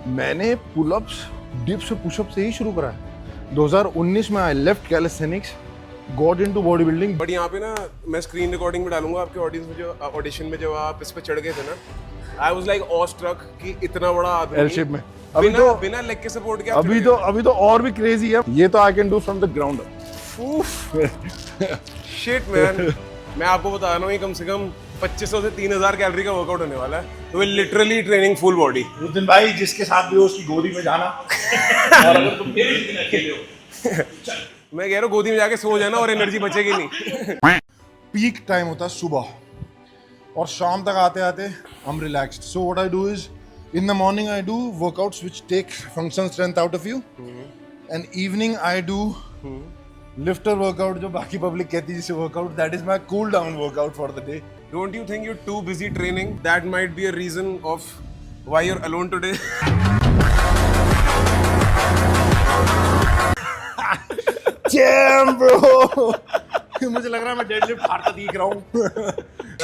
मैंने pullups, dips, pushup से ही शुरू करा है। 2019 में I left calisthenics, got into body building. But यहाँ पे ना मैं स्क्रीन रिकॉर्डिंग में डालूंगा आपके ऑडियंस में, जो ऑडिशन में जब आप इस पे चढ़ गए थे ना, I was like awestruck कि इतना बड़ा आदमी एल शेप में अभी तो बिना लेग के सपोर्ट के अभी तो और भी क्रेजी है। ये तो I can do from the ground. Shit man, मैं आपको बता रहा हूँ, ये कम से कम 2500 से 3000 कैलोरी का वर्कआउट होने वाला है। तो लिटरली ट्रेनिंग फुल बॉडी। उस दिन भाई जिसके साथ भी हो उसकी गोदी में जाना और अगर तुम मेरे दिन अकेले हो मैं कह रहा हूँ गोदी में जाके सो जाना और एनर्जी बचेगी नहीं। पीक टाइम होता है सुबह, और शाम तक आते आते I am relaxed. So what I do is in the morning I do workouts which take function strength out of you, and evening I do lifter workout, जो बाकी पब्लिक कहती है जिसे workout, that is my cool down workout for the day. Don't you think you're too busy training? That might be a reason of why you're alone today. Damn bro, मुझे लग रहा है मैं डेडलिफ्ट हारता दिख रहा हूँ।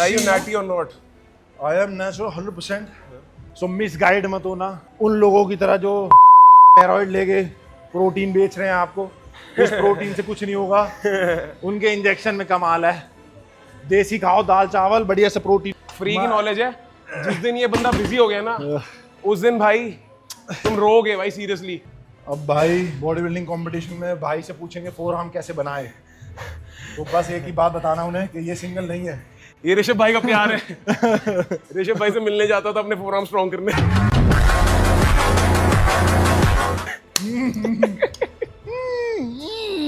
Are you natty or not? I am natural 100%. So misguide मत होना उन लोगों की तरह जो स्टेरॉइड लेके प्रोटीन बेच रहे हैं आपको। इस प्रोटीन से कुछ नहीं होगा, उनके इंजेक्शन में कमाल है। देसी खाओ, दाल चावल, बढ़िया से प्रोटीन फ्री की नॉलेज है। जिस दिन ये बंदा बिजी हो गया ना, उस दिन भाई तुम रोगे भाई, सीरियसली। अब भाई बॉडी बिल्डिंग कंपटीशन में भाई से पूछेंगे फोर आर्म कैसे बनाए, तो बस एक ही बात बताना उन्हें कि ये सिंगल नहीं है, ये ऋषभ भाई का प्यार है। ऋषभ भाई से मिलने जाता था अपने फोर आर्म स्ट्रॉन्ग करने।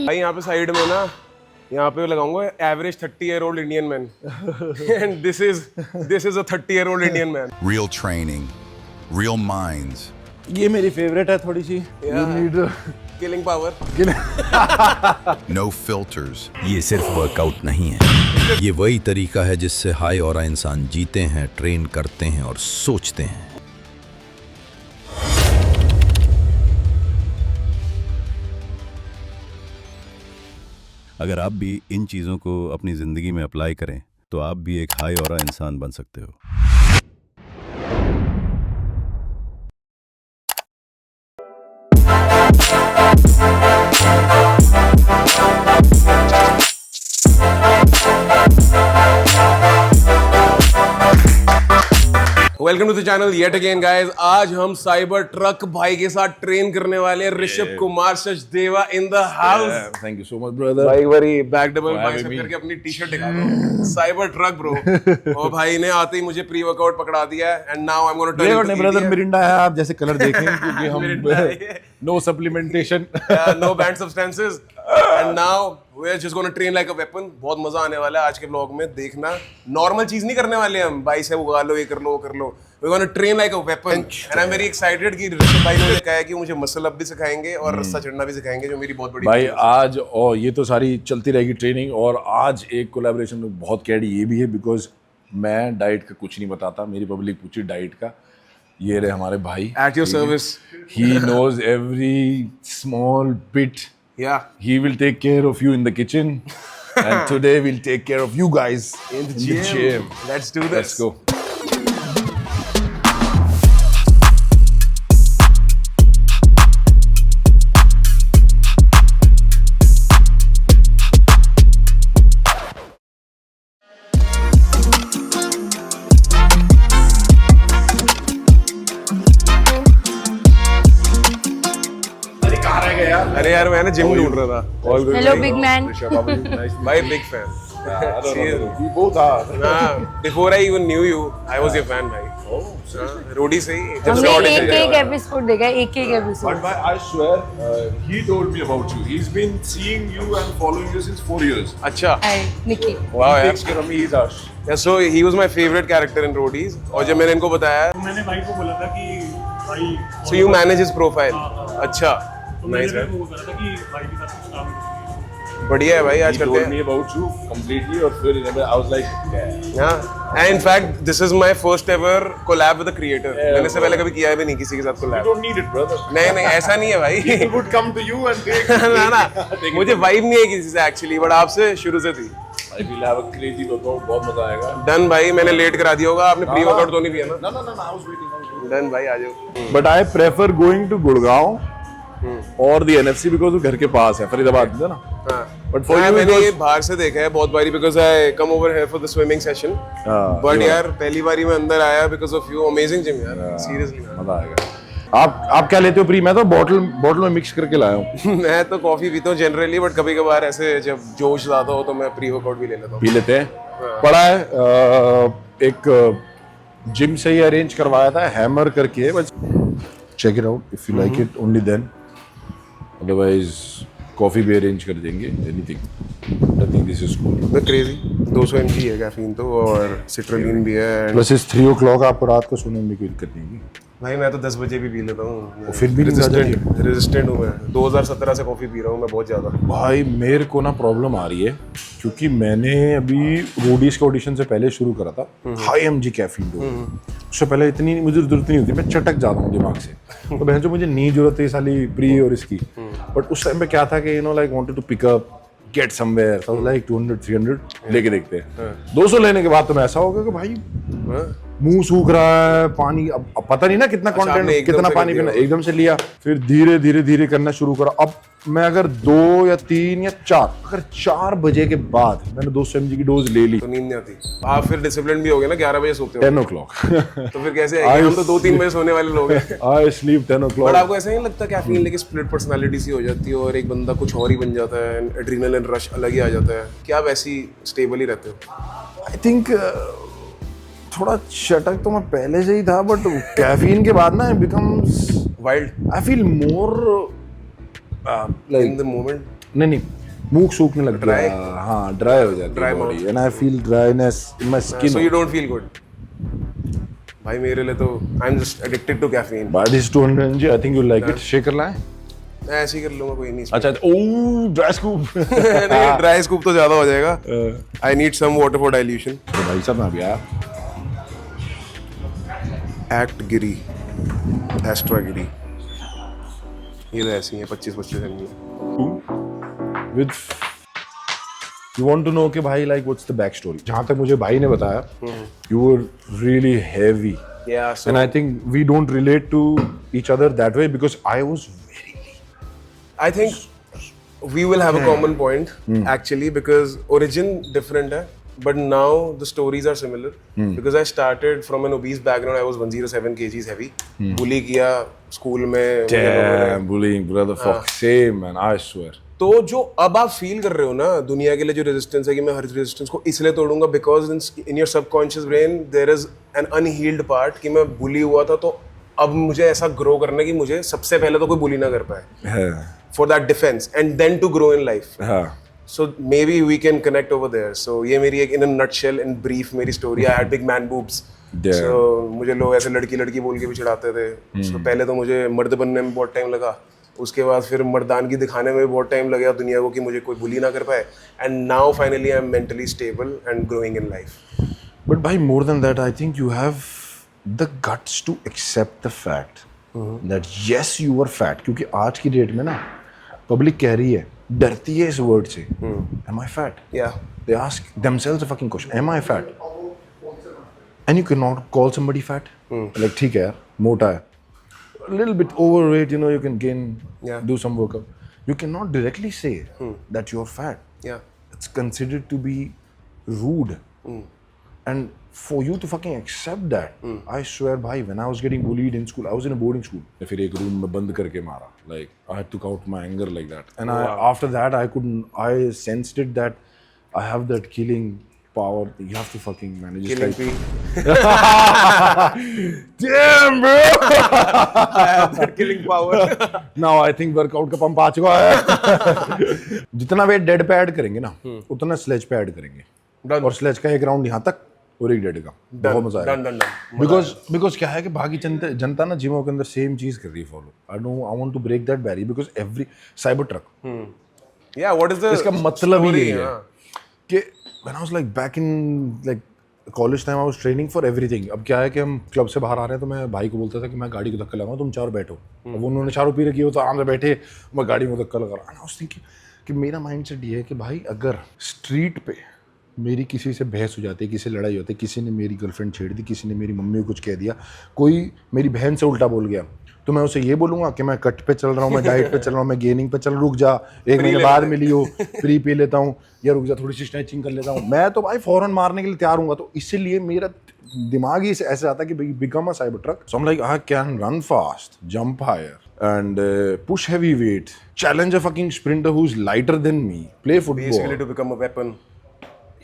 भाई यहाँ पे साइड में ना, यहाँ पे लगाऊंगा average 30-year-old Indian man, and this is a 30-year-old Indian man. Real training, real minds. ये मेरी फेवरेट है थोड़ी सी। You need killing power. No filters. ये सिर्फ वर्कआउट नहीं है, ये वही तरीका है जिससे हाई ऑरा इंसान जीते हैं, ट्रेन करते हैं और सोचते हैं। अगर आप भी इन चीज़ों को अपनी ज़िंदगी में अप्लाई करें तो आप भी एक हाई ऑरा इंसान बन सकते हो। Welcome to the channel yet again guys. आज हम साइबर ट्रक भाई के साथ ट्रेन करने वाले हैं। Rishabh Kumar Sachdeva in the house. Thank you so much brother. भाई बड़ी बैक डबल बाइसेप करके अपनी टी-शर्ट दिखा दो। Cyber truck bro. और भाई ने आते ही मुझे प्री वर्कआउट पकड़ा दिया है, and now I am gonna tell you brother Mirinda है, आप जैसे कलर देखें क्योंकि हम no supplementation, no banned substances, and now we are just gonna train like a weapon. बहुत मजा आने वाला है आज के ब्लॉग में, देखना। नॉर्मल चीज नहीं करने वाले हम, बाइसेप उगा लो, ये कर लो, वो कर लो। We gonna train like a weapon, and I am very excited कि ऋषभ भाई ने कहा है कि मुझे मसल अप भी सिखाएंगे और रस्सा चढ़ना भी सिखाएंगे, जो मेरी बहुत बड़ी भाई आज, और ये तो सारी चलती रहेगी ट्रेनिंग। और आज एक कोलैबोरेशन में बहुत कैडी ये भी है, बिकॉज मैं डाइट का कुछ नहीं बताता, मेरी पब्लिक पूछी डाइट का। ये रहे हमारे भाई at your service. He knows every small bit. Yeah. He will take care of you in the kitchen, and today we'll take care of you guys In the gym. Let's do this. Let's go. अरे यार मैं ना gym ढूंढ रहा था। Hello, big man. भाई big fan. We both are. Before I even knew you, I was your fan भाई। रोडी से ही जब से हमने ऑडिशन एक एपिसोड देखा है, एक episode. But I swear, he told me about you. He's been seeing you and following you since 4 years. अच्छा। हाय निकी। वाह He यार। takes care of me. He's Ash. Yeah, so he was my favorite character in Roadies, और जब मैंने इनको बताया, मैंने भाई को बोला था कि भाई so you manage his profile। अच्छा। तो Nice मैंने man। भी वो करा था कि भाई के साथ कुछ काम करेंगे। बढ़िया है भाई, आज He करते told हैं। me about you completely, और फिर I was like, yeah. हाँ, and in fact this is my first ever collab with a creator। मैंने इससे पहले कभी किया भी नहीं किसी के साथ You collab। don't need it, brother. नहीं नहीं ऐसा नहीं है भाई। He would come to you and take. ना ना, मुझे वाइब नहीं है किसी से एक्चुअली, बट आपसे शुरू से थी। I will have a crazy workout. बहुत मजा आएगा। डन भाई, मैंने लेट करा दिया होगा, आपने प्री वर्कआउट तो नहीं पिया ना? No, I was waiting. Done भाई, आ जाओ। But I prefer going to Gurgaon और द एनएफसी बिकॉज वो घर के पास है, फरीदाबाद में ना। बट फॉर यू मैंने ये बाहर से देखा है बहुत बारी because I come over here for the swimming session. But यार पहली बारी मैं अंदर आया because of you. Amazing gym यार, सीरियसली। मजा आएगा। आप क्या लेते हो प्री? मैं तो बॉटल में मिक्स करके लाया हूँ। मैं तो कॉफी पीता हूँ जनरली, बट कभी कभार ऐसे जब जोश ज्यादा हो तो मैं प्री वर्कआउट भी ले लेता हूँ। पी लेते हैं। पड़ा है एक जिम से ही अरेंज करवाया था, हैमर करके, बस check it out if you like it only then, otherwise coffee भी अरेंज कर देंगे, anything. I think this is cool. The crazy 200 mg है कैफीन तो, और सिट्रोलिन भी है। प्लस इस 3 o'clock आपको रात को सोने में कोई दिक्कत नहीं होगी। भाई मैं तो 10 बजे भी पी लेता हूँ। फिर भी रेजिस्टेंट हूँ मैं। 2017 से कॉफी पी रहा हूँ मैं बहुत ज्यादा। भाई मेरे को ना प्रॉब्लम आ रही है क्योंकि मैंने अभी रोडीज के ऑडिशन से पहले शुरू करा था हाई एमजी कैफीन डोज। उससे पहले इतनी मुझे जरूरत नहीं होती, मैं चटक जाता हूँ दिमाग से। तो बहन जो मुझे नहीं जरूरत है साली प्री और इसकी। बट उस टाइम पे क्या था कि you know like wanted to pick up gate somewhere, so like 200-300 लेके देखते हैं। 200 लेने के बाद तो मैं ऐसा हो गया कि भाई मुंह सूख रहा है, पानी अब पता नहीं ना कितना कंटेंट, कितना पानी पीना। एकदम से लिया, फिर धीरे धीरे धीरे करना शुरू करा। अब मैं अगर 2 या 3 या 4, अगर 4 बजे के बाद मैंने 200 mg की डोज ले ली तो नींद नहीं आती। आप फिर डिसिप्लिन भी हो गए ना, 11 बजे सोते हो। 10 o'clock। तो फिर कैसे आएगी? हम तो 2-3 बजे सोने वाले लोग हैं। I sleep 10 o'clock। बट आपको ऐसा नहीं लगता कैफीन लेके स्प्लिट पर्सनालिटी सी हो जाती है और एक बंदा कुछ और ही बन जाता है, एड्रेनलिन रश अलग ही आ जाता है? क्या आप ऐसी स्टेबल ही रहते हो? आई थिंक थोड़ा चटक तो मैं पहले से ही था, बट कैफीन के बाद ना becomes wild. I feel more like in the moment. नहीं मुंह सूखने लगता Dry? है। हाँ, ड्राई हो जाती है body and I feel dryness in my skin. So you don't feel good? भाई मेरे लिए तो I am just addicted to caffeine. But is 200 mg, I think you like it. Shaker लाएं? मैं ऐसे ही कर लूंगा, कोई नहीं। अच्छा, ओह ड्राई स्कूप। नहीं, ड्राई स्कूप तो ज्यादा हो जाएगा। I need some water for dilution. तो भाई साहब मैं अभी आया। एक्ट गिरी, एस्ट्रा गिरी, ये तो ऐसी है 25-25 ml। With you want to know कि भाई like what's the back story. जहां तक मुझे भाई ने बताया, you were really heavy Yeah, so and I think we don't relate to each other that way because I was very I think we will have a common point actually because origin different है, but now the stories are similar because I started from an obese background. I was 107 kgs heavy. bully किया school में। damn bullying brother fuck same man I swear। तो जो अब आप feel कर रहे हो ना दुनिया के लिए, जो रेजिस्टेंस है कि मैं हर रेजिस्टेंस को इसलिए तोड़ूंगा because in your subconscious brain there is an unhealed part कि मैं बुली हुआ था, तो अब मुझे ऐसा ग्रो करना है कि मुझे सबसे पहले तो कोई बुली ना कर पाए for that defense and then to grow in life. So may be we can connect over there. So ये मेरी एक in a nutshell in brief मेरी story. I had big man boobs. So मुझे लोग ऐसे लड़की लड़की बोल के भी चिढ़ाते थे। So, पहले तो मुझे मर्द बनने में बहुत टाइम लगा, उसके बाद फिर मर्दानगी दिखाने में भी बहुत टाइम लगा दुनिया को कि मुझे कोई बुली ना कर पाए। And now finally I am mentally stable and growing in life. but भाई more than that I think you have the guts to accept the fact that yes you were fat, क्योंकि आज की डेट में ना public कह रही है, डरती है इस वर्ड से, am I fat? Yeah. They ask themselves a fucking question, am I fat? And you cannot call somebody fat. Like ठीक है यार, मोटा है, a little bit overweight, you know, you can gain, do some workout. You cannot directly say that you're fat. Yeah. It's considered to be rude. And for you to fucking accept that, I swear bhai, when I was getting bullied in school, I was in a boarding school. फिर एक room में बंद करके मारा. Like I took out my anger like that. And after that I sensed it that I have that killing power. You have to fucking manage it. Killing Like, me. damn bro. I have that killing power. Now I think workout का pump आ चुका है। जितना wait dead पे add करेंगे ना, उतना sledge पे add करेंगे। Done. और स्लेज का एक राउंड यहाँ तक और एक डेड का। बहुत मजा आएगा। Done. बिकॉज क्या है कि बाकी जनता ना जिमों के अंदर सेम चीज कर रही है follow. I want to break that barrier because every cyber truck Yeah, what is the इसका मतलब ही story? यही है कि when I was like back in like college time I was training for everything। अब क्या है कि हम क्लब से बाहर आ रहे हैं तो मैं भाई को बोलता था कि मैं गाड़ी को धक्का लगाऊंगा, तुम चारों बैठो। अब उन्होंने चारों पी रखी हो तो आराम से बैठे, मैं गाड़ी में धक्का लगा रहा हूँ। कि मेरा माइंड सेट ये है कि भाई अगर स्ट्रीट पे मेरी किसी से बहस हो जाती है, किसी से लड़ाई होती है, किसी ने मेरी गर्लफ्रेंड छेड़ दी, किसी ने मेरी मम्मी को कुछ कह दिया, कोई मेरी बहन से उल्टा बोल गया, तो मैं उसे ये बोलूंगा कि मैं कट पे चल रहा हूँ, मैं डाइट पे चल रहा हूँ, मैं गेनिंग पे चल रहा हूँ, रुक जा 1 महीने बाद मिली हो, फ्री पी लेता हूँ, या रुक जा थोड़ी सी स्ट्रेचिंग कर लेता हूँ, मैं तो भाई फौरन मारने के लिए तैयार हूँ। तो इसीलिए मेरा दिमाग ही ऐसे आता है कि become a cyber truck. So I am like I can run fast, jump higher and push heavy weight, challenge a fucking sprinter who's lighter than me, play football. Basically to become a weapon.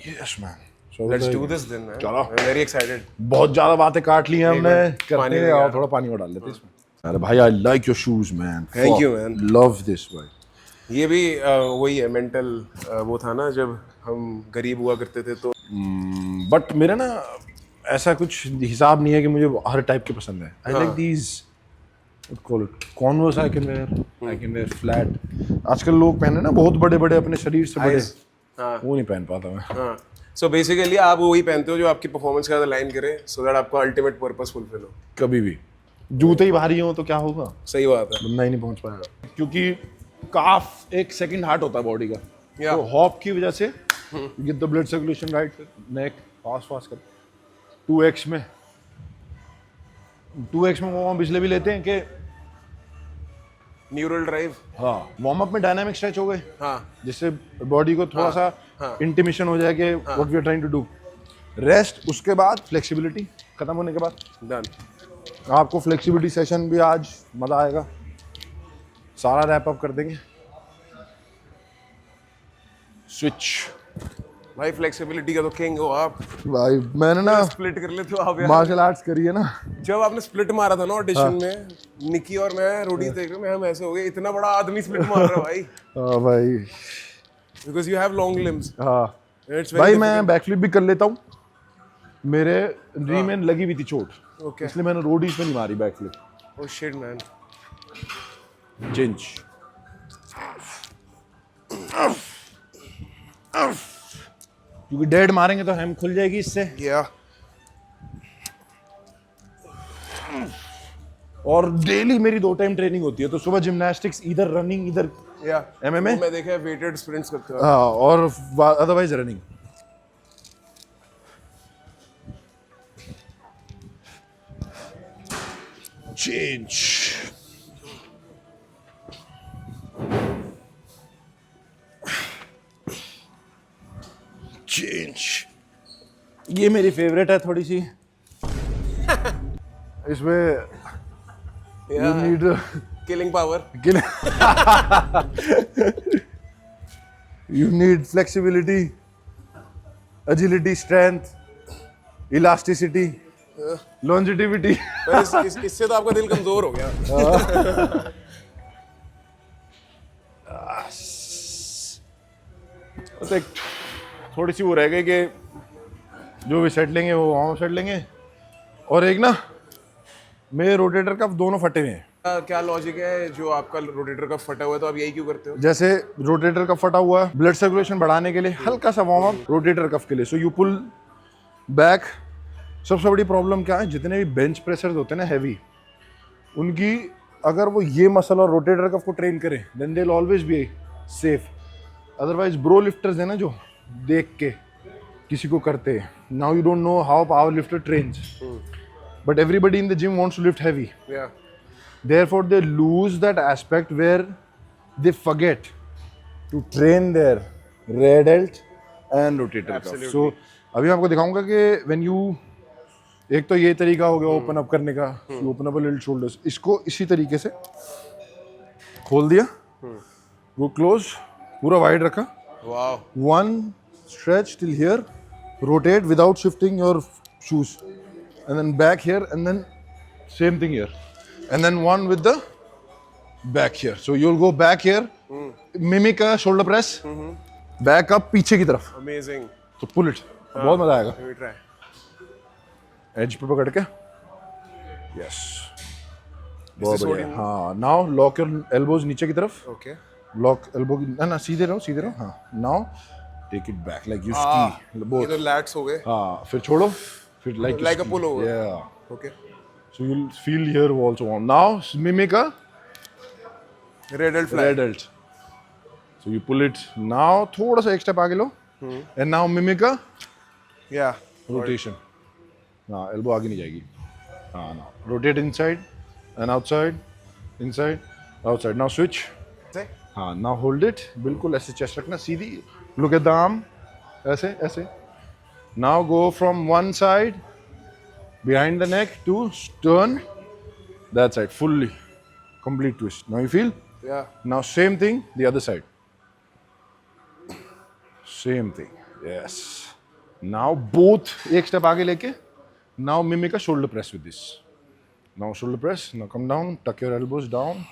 Yes man. So Let's like, do this then, man. चलो। I'm very excited. बहुत ज्यादा बातें काट ली हैं हमने, पानी करते हैं देगा। और थोड़ा पानी और डाल लेते हैं इसमें। अरे भाई I like your shoes man. Thank Fuck. you, man. Love this भाई। ये भी वही है मेंटल वो था ना जब हम गरीब हुआ करते थे तो बट मेरा ना ऐसा कुछ हिसाब नहीं है कि मुझे हर टाइप के पसंद है। I like these call it Converse I can wear flat. आजकल लोग पहने ना बहुत बड़े बड़े अपने शरीर से बड़े, वो नहीं पहन पाता मैं। हाँ सो बेसिकली आप वही पहनते हो जो आपकी परफॉर्मेंस के साथ अलाइन करे सो दैट आपका अल्टीमेट पर्पस फुलफिल हो। कभी भी जूते ही भारी हो तो क्या होगा, सही बात है। बंदा ही नहीं पहुंच पाएगा, क्योंकि काफ एक सेकंड हार्ट होता है बॉडी का। Yeah. तो हॉप की वजह से get the blood circulation right, neck fast कर 2x में वो हम पिछले भी लेते हैं कि न्यूरल ड्राइव। हाँ वार्म अप में डायनामिक स्ट्रेच हो गए, हाँ जिससे बॉडी को थोड़ा सा इंटिमेशन हो जाए कि what we are trying to do. Rest, उसके बाद फ्लेक्सिबिलिटी खत्म होने के बाद डन। आपको फ्लेक्सिबिलिटी सेशन भी आज मजा आएगा, सारा रैप अप कर देंगे। स्विच भाई फ्लेक्सिबिलिटी का तो किंग हो आप। भाई मैंने ना स्प्लिट कर लेते हो आप यार। मार्शल आर्ट्स करी है ना। जब आपने स्प्लिट मारा था ना ऑडिशन में, निकी और मैं रोडीज देख रहे हैं, हम ऐसे हो गए इतना बड़ा आदमी स्प्लिट मार रहा है भाई। हाँ भाई, because you have long limbs. हाँ इट्स भाई मैं बैकफ्लिप भी कर लेता हूँ, मेरे नी में लगी हुई थी चोट, ओके। इसलिए मैंने रोडीज में नहीं मारी बैकफ्लिप। Oh shit man. चिंच क्योंकि डेड मारेंगे तो हम खुल जाएगी इससे। या और डेली मेरी 2 टाइम ट्रेनिंग होती है, तो सुबह जिम्नास्टिक्स, इधर रनिंग, इधर या MMA? मैं देखा है वेटेड स्प्रिंट्स करते हो। हाँ, और अदरवाइज रनिंग। चेंज चेंज ये मेरी फेवरेट है थोड़ी सी। इसमें you need killing power. you need flexibility, agility, strength, elasticity, longevity. इससे तो आपका दिल कमजोर हो गया। तो एक थोड़ी सी वो रह गई कि जो भी सेट लेंगे वो वहाँ सेट लेंगे। और एक ना मेरे रोटेटर कफ दोनों फटे हुए हैं। क्या लॉजिक है जो आपका रोटेटर का फटा हुआ है तो आप यही क्यों करते हो? जैसे रोटेटर कफ फटा हुआ है, ब्लड सर्कुलेशन बढ़ाने के लिए हल्का सा वार्म अप रोटेटर कफ के लिए, सो यू पुल बैक। सबसे बड़ी प्रॉब्लम क्या है, जितने भी बेंच प्रेसर्स होते हैं ना हैवी, उनकी अगर वो ये मसल और रोटेटर कफ को ट्रेन करें then they will always be safe. Otherwise bro lifters है ना जो देख के किसी को करते हैं, now you don't know how power lifter trains, but everybody in the gym wants to lift heavy, या therefore they lose that aspect where they forget to train their rear delt and rotator cuff. So अभी मैं आपको दिखाऊंगा कि when you, एक तो ये तरीका हो गया ओपन अप करने का, ओपन अप लिटिल शोल्डर्स, इसको इसी तरीके से खोल दिया, वो क्लोज पूरा वाइड रखा, wow, one stretch till here, rotate without shifting your shoes, and then back here, and then same thing here, and then one with the back here. So you'll go back here, mimic a shoulder press, back up पीछे की तरफ, amazing. तो pull it, बहुत मजा आएगा। Let me try. As पे पकड़ के, यस, बहुत बढ़िया। हाँ, नाउ लॉक योर एल्बोज नीचे की तरफ, ओके, लॉक एल्बो की, ना सीधे रहो, सीधे रहो। हाँ, now take it back like you ski ये बोथ। तो लैट्स हो गए। हाँ, फिर छोड़ो, फिर Like a pull over. Yeah. Okay, So you'll feel here also warm. Now mimic a red Alt fly. rear delt. So you pull it. Now थोड़ा सा एक स्टेप आगे लो, And now mimic a Yeah. rotation. हाँ, elbow आगे नहीं जाएगी. हाँ, now rotate inside and outside, inside, outside. Now switch. से? हाँ, now hold it. बिल्कुल ऐसे chest रखना सीधी. Look at the arm. ऐसे ऐसे. Now go from one side behind the neck to turn that side fully. Complete twist. Now you feel? Yeah. Now same thing the other side. Same thing. Yes. Now both एक step आगे लेके. Now mimic a shoulder press with this. Now shoulder press. Now come down. Tuck your elbows down.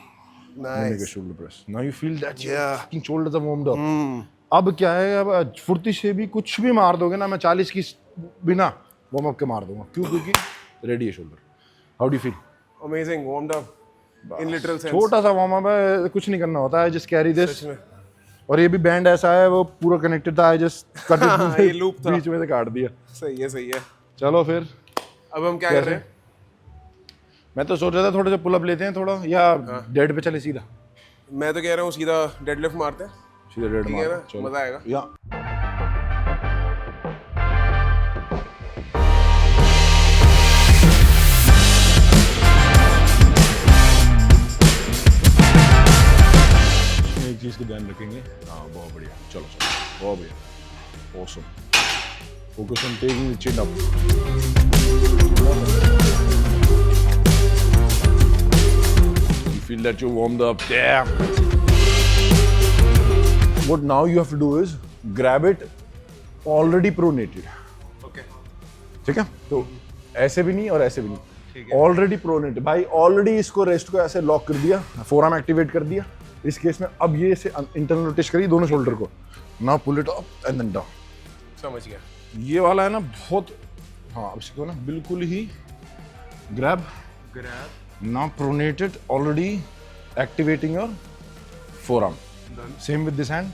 Mimic a Nice. shoulder press. Now you feel that your Yeah. fucking shoulders are warmed up. अब क्या है, अब फुर्ती से भी कुछ भी मार दोगे ना, मैं 40 की बिना वार्म अप के मार दूंगा. क्यों? क्योंकि रेडी है shoulder. How do you feel? Amazing. Warmed up. In literal sense. छोटा सा वार्म अप है, कुछ नहीं करना होता है. Just carry this. सच में. और ये भी बैंड ऐसा है, वो पूरा कनेक्टेड था. आई जस्ट कट इट, ये loop था. बीच में से काट दिया. सही है, सही है. चलो फिर. अब हम क्या कर रहे हैं? मैं तो सोच रहा था थोड़ा सा पुल अप लेते हैं थोड़ा, या डेड पे चले सीधा. मैं तो कह रहा हूँ सीधा डेडलिफ्ट मारते हैं. सीधा डेड ठीक है मार. ना? चलो. मजा आएगा. या एक चीज का ध्यान रखेंगे. हाँ, बहुत बढ़िया. चलो चलो, बहुत बढ़िया. Awesome. Focus on taking the chin up. You feel that you're warmed up. Damn. What now you have to do is grab it already pronated. Okay. ठीक है? तो ऐसे भी नहीं और ऐसे भी नहीं. Already pronated. भाई ऑलरेडी इसको रेस्ट को ऐसे लॉक कर दिया, फोरआर्म एक्टिवेट कर दिया. इस केस में अब ये से इंटरनल रोटेशन करिए दोनों शोल्डर को. Now pull it up and then down. समझ गया. ये वाला है ना बहुत. हाँ, अब इसको ना बिल्कुल ही grab. Now pronated, already activating your forearm. Same with this hand.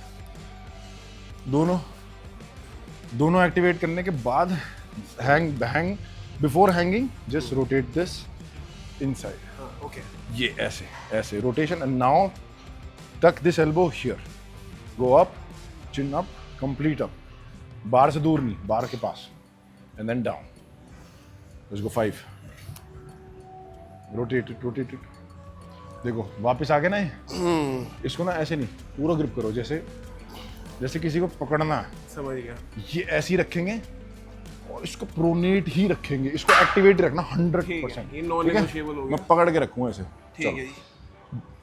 दोनों एक्टिवेट करने के बाद hang before hanging, just rotate this inside. Okay. ये ऐसे rotation, and now tuck this elbow here. Go up, chin up, complete up. बार से दूर नहीं, बार के पास. And then down. Let's go 5. Rotate it. देखो वापस आ गए ना ये. इसको ना ऐसे नहीं, पूरा ग्रिप करो, जैसे किसी को पकड़ना है. समझ गया. ये ऐसे ही रखेंगे और इसको प्रोनेट ही रखेंगे. इसको एक्टिवेट रखना 100%. ये non-negotiable हो गया. मैं पकड़ के रखूंगा ऐसे. ठीक है जी.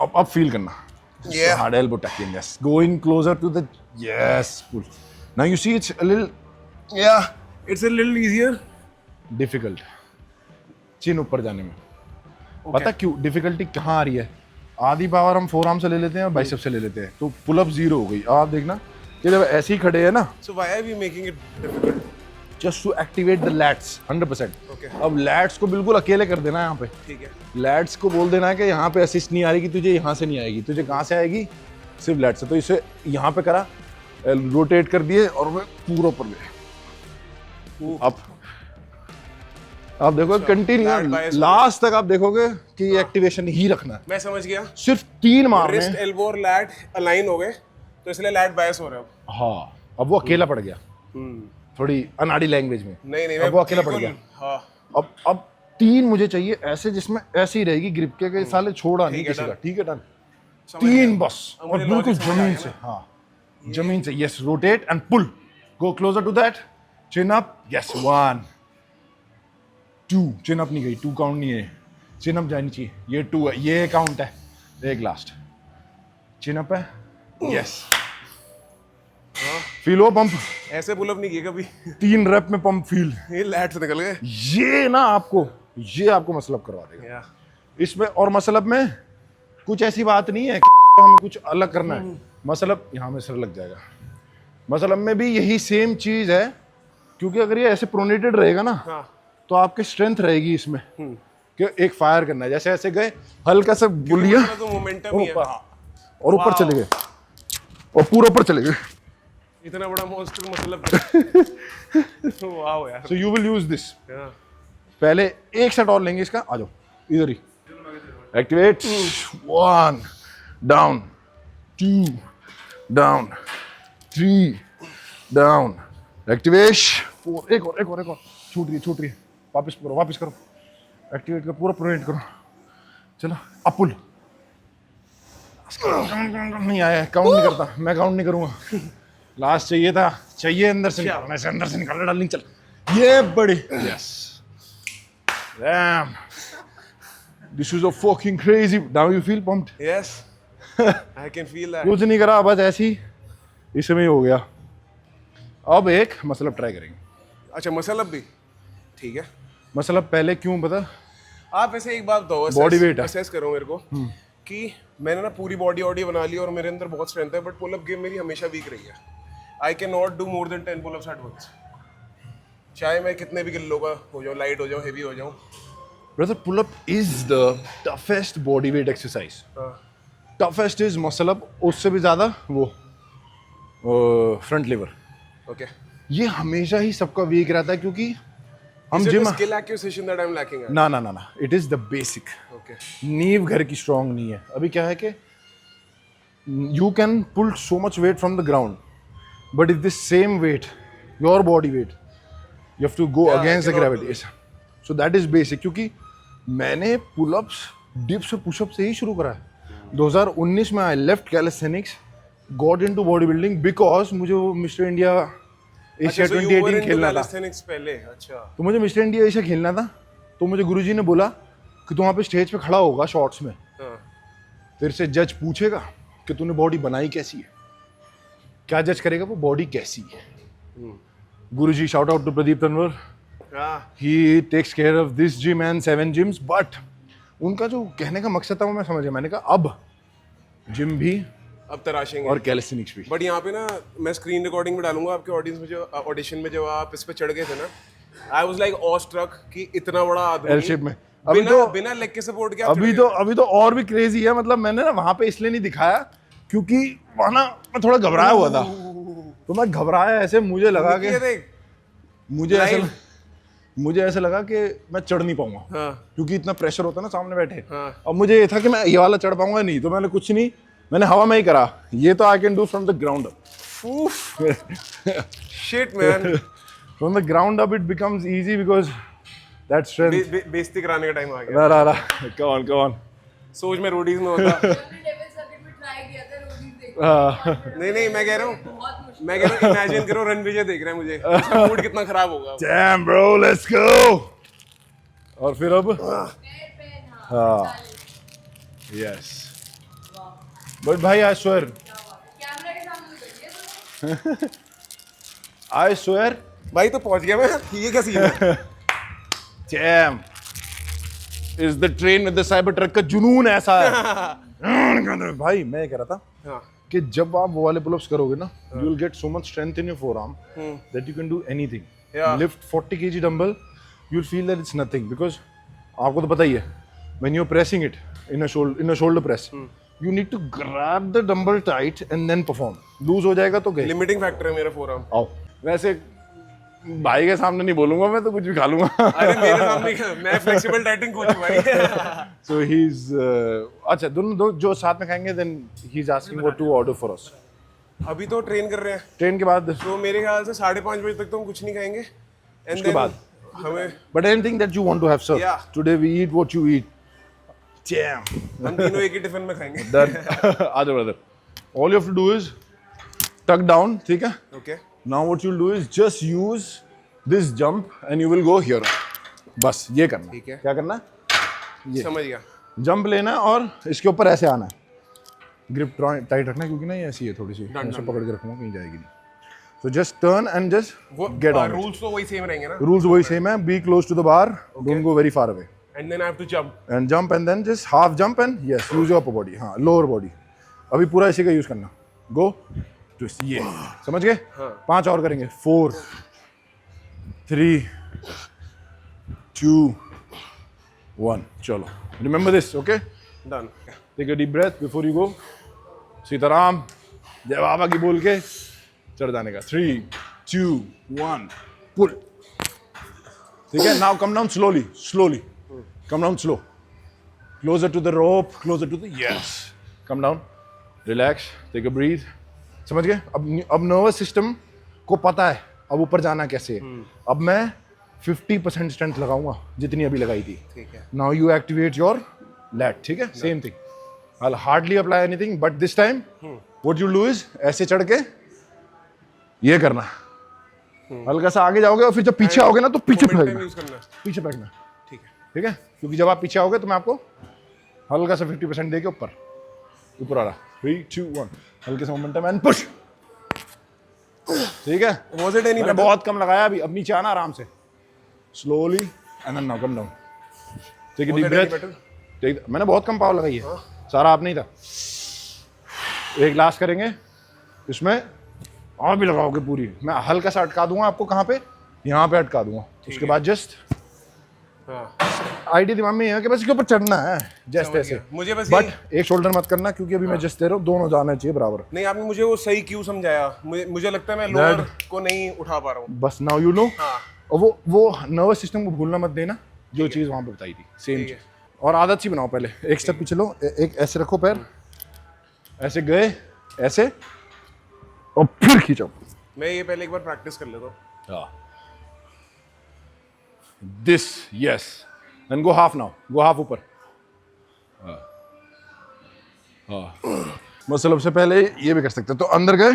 अब फील करना. Yeah. Hard elbow tucking. Yes. Going closer to the. Yes. Pull. Now you see it's a little Yeah. It's a little easier. difficult. चिन ऊपर जाने में. पता क्यों डिफिकल्टी कहाँ आ रही है? आधी पावर हम फोरआर्म से ले लेते हैं और बाइसेप से ले लेते हैं, तो पुल अप 0 हो गई. आप देखना कि जब ऐसे ही खड़े हैं ना, So why are we making it difficult? Just to activate the lats 100%. Okay. अब लैट्स को बिल्कुल अकेले कर देना है यहाँ पे. ठीक है. लैट्स को बोल देना है कि यहाँ पे असिस्ट नहीं आ रही, कि तुझे यहाँ से नहीं आएगी. तुझे कहाँ से आएगी? सिर्फ लैट्स से. तो इसे यहाँ पे करा, रोटेट कर दिए और मैं पूरा ऊपर गए. आप देखो lat कंटिन्यू bias लास्ट तक आप देखोगे कि ये एक्टिवेशन ही रखना है. मैं समझ गया. सिर्फ 3 मारने रिस्ट, हैं. एल्बो और लैट अलाइन हो गए, तो इसलिए लैट बायस हो रहा है. हाँ, अब वो अकेला पड़ गया. थोड़ी अनाड़ी लैंग्वेज में. नहीं अब वो अकेला पड़ गया. हाँ. अब 3 मुझे चाहिए ऐसे, जिसमें ऐसे ही रहेगी ग्रिप के साले छोड़ा नहीं ठीक है, किसी का. done. ठीक है, डन. समझ 3 गया. बस. अब और मुझे बिल्कुल logic समझ जमीन आया से. ना. हाँ, जमीन से. Yes, rotate and pull. Go closer to that. Chin up. Yes, 1 2. Chin up नहीं गई, 2 काउंट नहीं है. चिन अप जानी चाहिए. ये 2 है, ये काउंट है. एक लास्ट चिन अप है. यस, फील हो पंप. ऐसे पुल अप नहीं किए कभी. 3 रेप में पंप फील. ये लैट से निकल गए. ये ना आपको मसल अप करवा देगा. Yeah. इसमें और मसल अप में कुछ ऐसी बात नहीं है कि हमें कुछ अलग करना है. मसल अप यहाँ में सर लग जाएगा. मसल अप में भी यही सेम चीज है, क्योंकि अगर ये ऐसे प्रोनेटेड रहेगा ना, हाँ. तो आपकी स्ट्रेंथ रहेगी इसमें कि एक फायर करना है. जैसे ऐसे गए, हल्का सा बुलिया तो मोमेंटम ही है. और ऊपर चले गए, और पूरा ऊपर चले गए. इतना बड़ा मॉन्स्टर मतलब. वाओ यार. So you will use this. Yeah. पहले एक सेट और लेंगे इसका. आ जाओ इधर ही. Activate. 1 down, 2 down, 3 down, activation, एक और, छूट रही है, वापस करो, एक्टिवेट करो, पूरा प्रोनेट करो, चलो अपुल, नहीं आया, काउंट नहीं करता, मैं काउंट नहीं करूंगा, लास्ट चाहिए अंदर से निकालना डार्लिंग, चल, ये बड़ी, yes, damn, this is a fucking crazy, now you feel pumped? Yes, I can feel that. कुछ नहीं करा, बस ऐसे ही इसमें ही हो गया। अब एक मसल अप ट्राई करेंगे। अच्छा, मसल अप भी ठीक है। मसल अप पहले क्यों पता? आप ऐसे एक बात बताओ, Body weight है। असेस करो मेरे को कि मैंने ना पूरी बॉडी बना ली और मेरे अंदर बहुत स्ट्रेंथ है, बट पुल अप गेम मेरी हमेशा वीक रही है। I can not do more than 10 pull ups at once, चाहे मैं कितने भी किलो का हो जाऊं, लाइट हो जाऊं, हेवी हो जाऊं। Brother, pull up is the toughest body weight exercise. Toughest is muscle up, उससे भी ज्यादा वो फ्रंट लीवर। ओके, ये हमेशा ही सबका वीक रहता है क्योंकि हम gym skill acquisition that I am lacking. ना, it is the basic. Okay, नींव घर की स्ट्रांग नहीं है। अभी क्या है कि you can pull so much weight from the ground, but if this same weight, your body weight, you have to go against the gravity. So that is basic. क्योंकि मैंने पुलअप्स, डिप्स और pushup से ही शुरू करा है। 2019 में I left calisthenics, got into body building because मुझे वो मिस्टर इंडिया एशिया 2018 खेलना था। पहले अच्छा, तो मुझे मिस्टर इंडिया एशिया खेलना था, तो मुझे गुरुजी ने बोला कि तू वहाँ पे स्टेज पे खड़ा होगा शॉर्ट्स में, तेरे से जज पूछेगा कि तूने बॉडी बनाई कैसी है। क्या जज करेगा वो? बॉडी कैसी है। Guruji, shout out to Pradeep Tanwar, he takes care of this gym and 7 gyms, but उनका जो कहने का मकसद था वो मैं समझ गया। मैंने कहा अब जिम भी अब तराशेंगे और कैलिस्थेनिक्स भी। बट यहाँ पे ना मैं स्क्रीन रिकॉर्डिंग में डालूंगा आपके ऑडियंस में, जो ऑडिशन में जब आप इस पे चढ़ गए थे ना, I was like awestruck कि इतना बड़ा आदमी एल शेप में। बिना लेग के सपोर्ट के अभी तो और भी क्रेजी है। मतलब मैंने ना वहां पे इसलिए नहीं दिखाया क्योंकि वहां ना मैं थोड़ा घबराया हुआ था, तो मैं घबराया ऐसे, मुझे लगा कि मुझे ऐसा लगा कि मैं चढ़ नहीं पाऊंगा। क्योंकि इतना प्रेशर होता है ना सामने बैठे। अब मुझे ये था कि मैं ये वाला चढ़ पाऊंगा नहीं, तो मैंने कुछ नहीं, मैंने हवा में ही करा। ये तो I can do from the ground up. Shit man, from the ground up it becomes easy because that strength. बेइज्जती कराने का टाइम आ गया। रा कम ऑन सोच में रोडीज में होता। नहीं, मैं कह रहा हूँ इमेजिन करो रणविजय देख रहे हैं मुझे, उसका मूड कितना खराब होगा। Damn bro, let's go। और फिर अब हाँ, यस, बट भाई आई स्वेयर, आई स्वेयर भाई तो पहुंच गया मैं, ये क्या सीन है? Damn, is the train with the cyber truck का जुनून ऐसा है। भाई मैं कह रहा था कि जब आप वो वाले पुलअप्स करोगे ना, you will get so much strength in your forearm that you can do anything. Lift 40 kg dumbbell, you'll feel that it's nothing because आपको तो पता ही है, when you're pressing it in a shoulder press, you need to grab the dumbbell tight and then perform. Lose हो जाएगा तो गए। Limiting factor है मेरा फोरआर्म। आओ, वैसे भाई के सामने नहीं बोलूंगा मैं, तो कुछ भी खा लूंगा। अरे मेरे सामने मैं फ्लेक्सिबल डाइटिंग कोच हूं भाई। So he's अच्छा, दोनों जो साथ में खाएंगे, then he's asking what to order for us. अभी तो ट्रेन कर रहे हैं, ट्रेन के बाद तो मेरे ख्याल से 5:30 बजे तक तो हम कुछ नहीं खाएंगे। एंड उसके बाद हमें but anything that you want to have, sir. Yeah. Today we eat what you eat. Damn. हम तीनों एक ही टिफिन में खाएंगे। Done. आजा brother. All you have to do is tuck down, ठीक है? Okay, Now what you'll do is just use this jump and you will go here. बस ये करना। ठीक है। क्या करना? समझ गया। जंप लेना और इसके ऊपर ऐसे आना है। ग्रिप टाइट रखना क्योंकि ना ये ऐसी है थोड़ी सी, ऐसे पकड़ के रखूंगा, कहीं जाएगी नहीं। So just turn and just get on it. Rules तो वही सेम रहेंगे ना? Rules वही same है. Be close to the bar. Don't go very far away. And then I have to jump. And jump and then just half jump and yes, use your upper body. हाँ, lower body. अभी पूरा इसी का use करना। Go. Twist. ये समझ गए? 5 और करेंगे। 4, 3, 2, 1. चलो। Remember this, okay? Done. Take a deep breath before you go. Sitaram, जय बाबा की बोल के चढ़ जाने का। 3, 2, 1, pull. ठीक है? Now come down slowly, slowly. Come down slow. Closer to the rope, closer to the, yes. Come down. Relax. Take a breathe. समझ गए? अब नर्वस सिस्टम को पता है अब ऊपर जाना कैसे है। अब मैं 50% स्ट्रेंथ लगाऊंगा जितनी अभी लगाई थी। ठीक है। Now you activate your lat, ठीक है, same thing. I'll hardly apply anything, but this time what you do is ऐसे चढ़ के ये करना, हल्का सा आगे जाओगे और फिर जब पीछे आओगे ना तो पीछे Momentum फेंकना, यूज करना है। पीछे फेंकना, ठीक है। ठीक है, क्योंकि जब आप पीछे आओगे तो मैं आपको हल्का सा 50% दे के ऊपर आ रहा, 3 2 1, हल्के से मोमेंटम एंड पुश, ठीक है। Was it any मैंने better? बहुत कम लगाया अभी, अब नीचे आना आराम से, slowly and then now come down, take a deep Was it any breath, better? मैंने बहुत कम पावर लगाई है, सारा आप नहीं था। एक लास्ट करेंगे, इसमें और भी लगाओगे पूरी, मैं हल्का सा अटका दूंगा आपको, कहाँ पे, यहाँ पे अटका दूंगा, उसके बाद जस्ट आइडिया दिमाग में ये है कि बस इसके ऊपर चढ़ना है जस्ट ऐसे, मुझे बस बट एक शोल्डर मत करना क्योंकि अभी मैं जस्ट दे रहा हूँ, दोनों जाना चाहिए बराबर। नहीं, आपने मुझे वो सही क्यों समझाया, मुझे लगता है मैं लोअर को नहीं उठा पा रहा हूँ। बस नाउ यू नो, हाँ। और वो नर्वस सिस्टम को भूलना मत देना, जो चीज़ वहाँ पे बताई थी सेम चीज़, और आदत सी बनाओ, पहले एक स्टेप पीछे लो, एक ऐसे रखो पैर, ऐसे गए ऐसे और फिर खींचो। मैं ये पहले एक बार प्रैक्टिस कर लेता हूँ। This yes and go half now, go half ऊपर। मतलब सबसे पहले ये भी कर सकते हो, तो अंदर गए,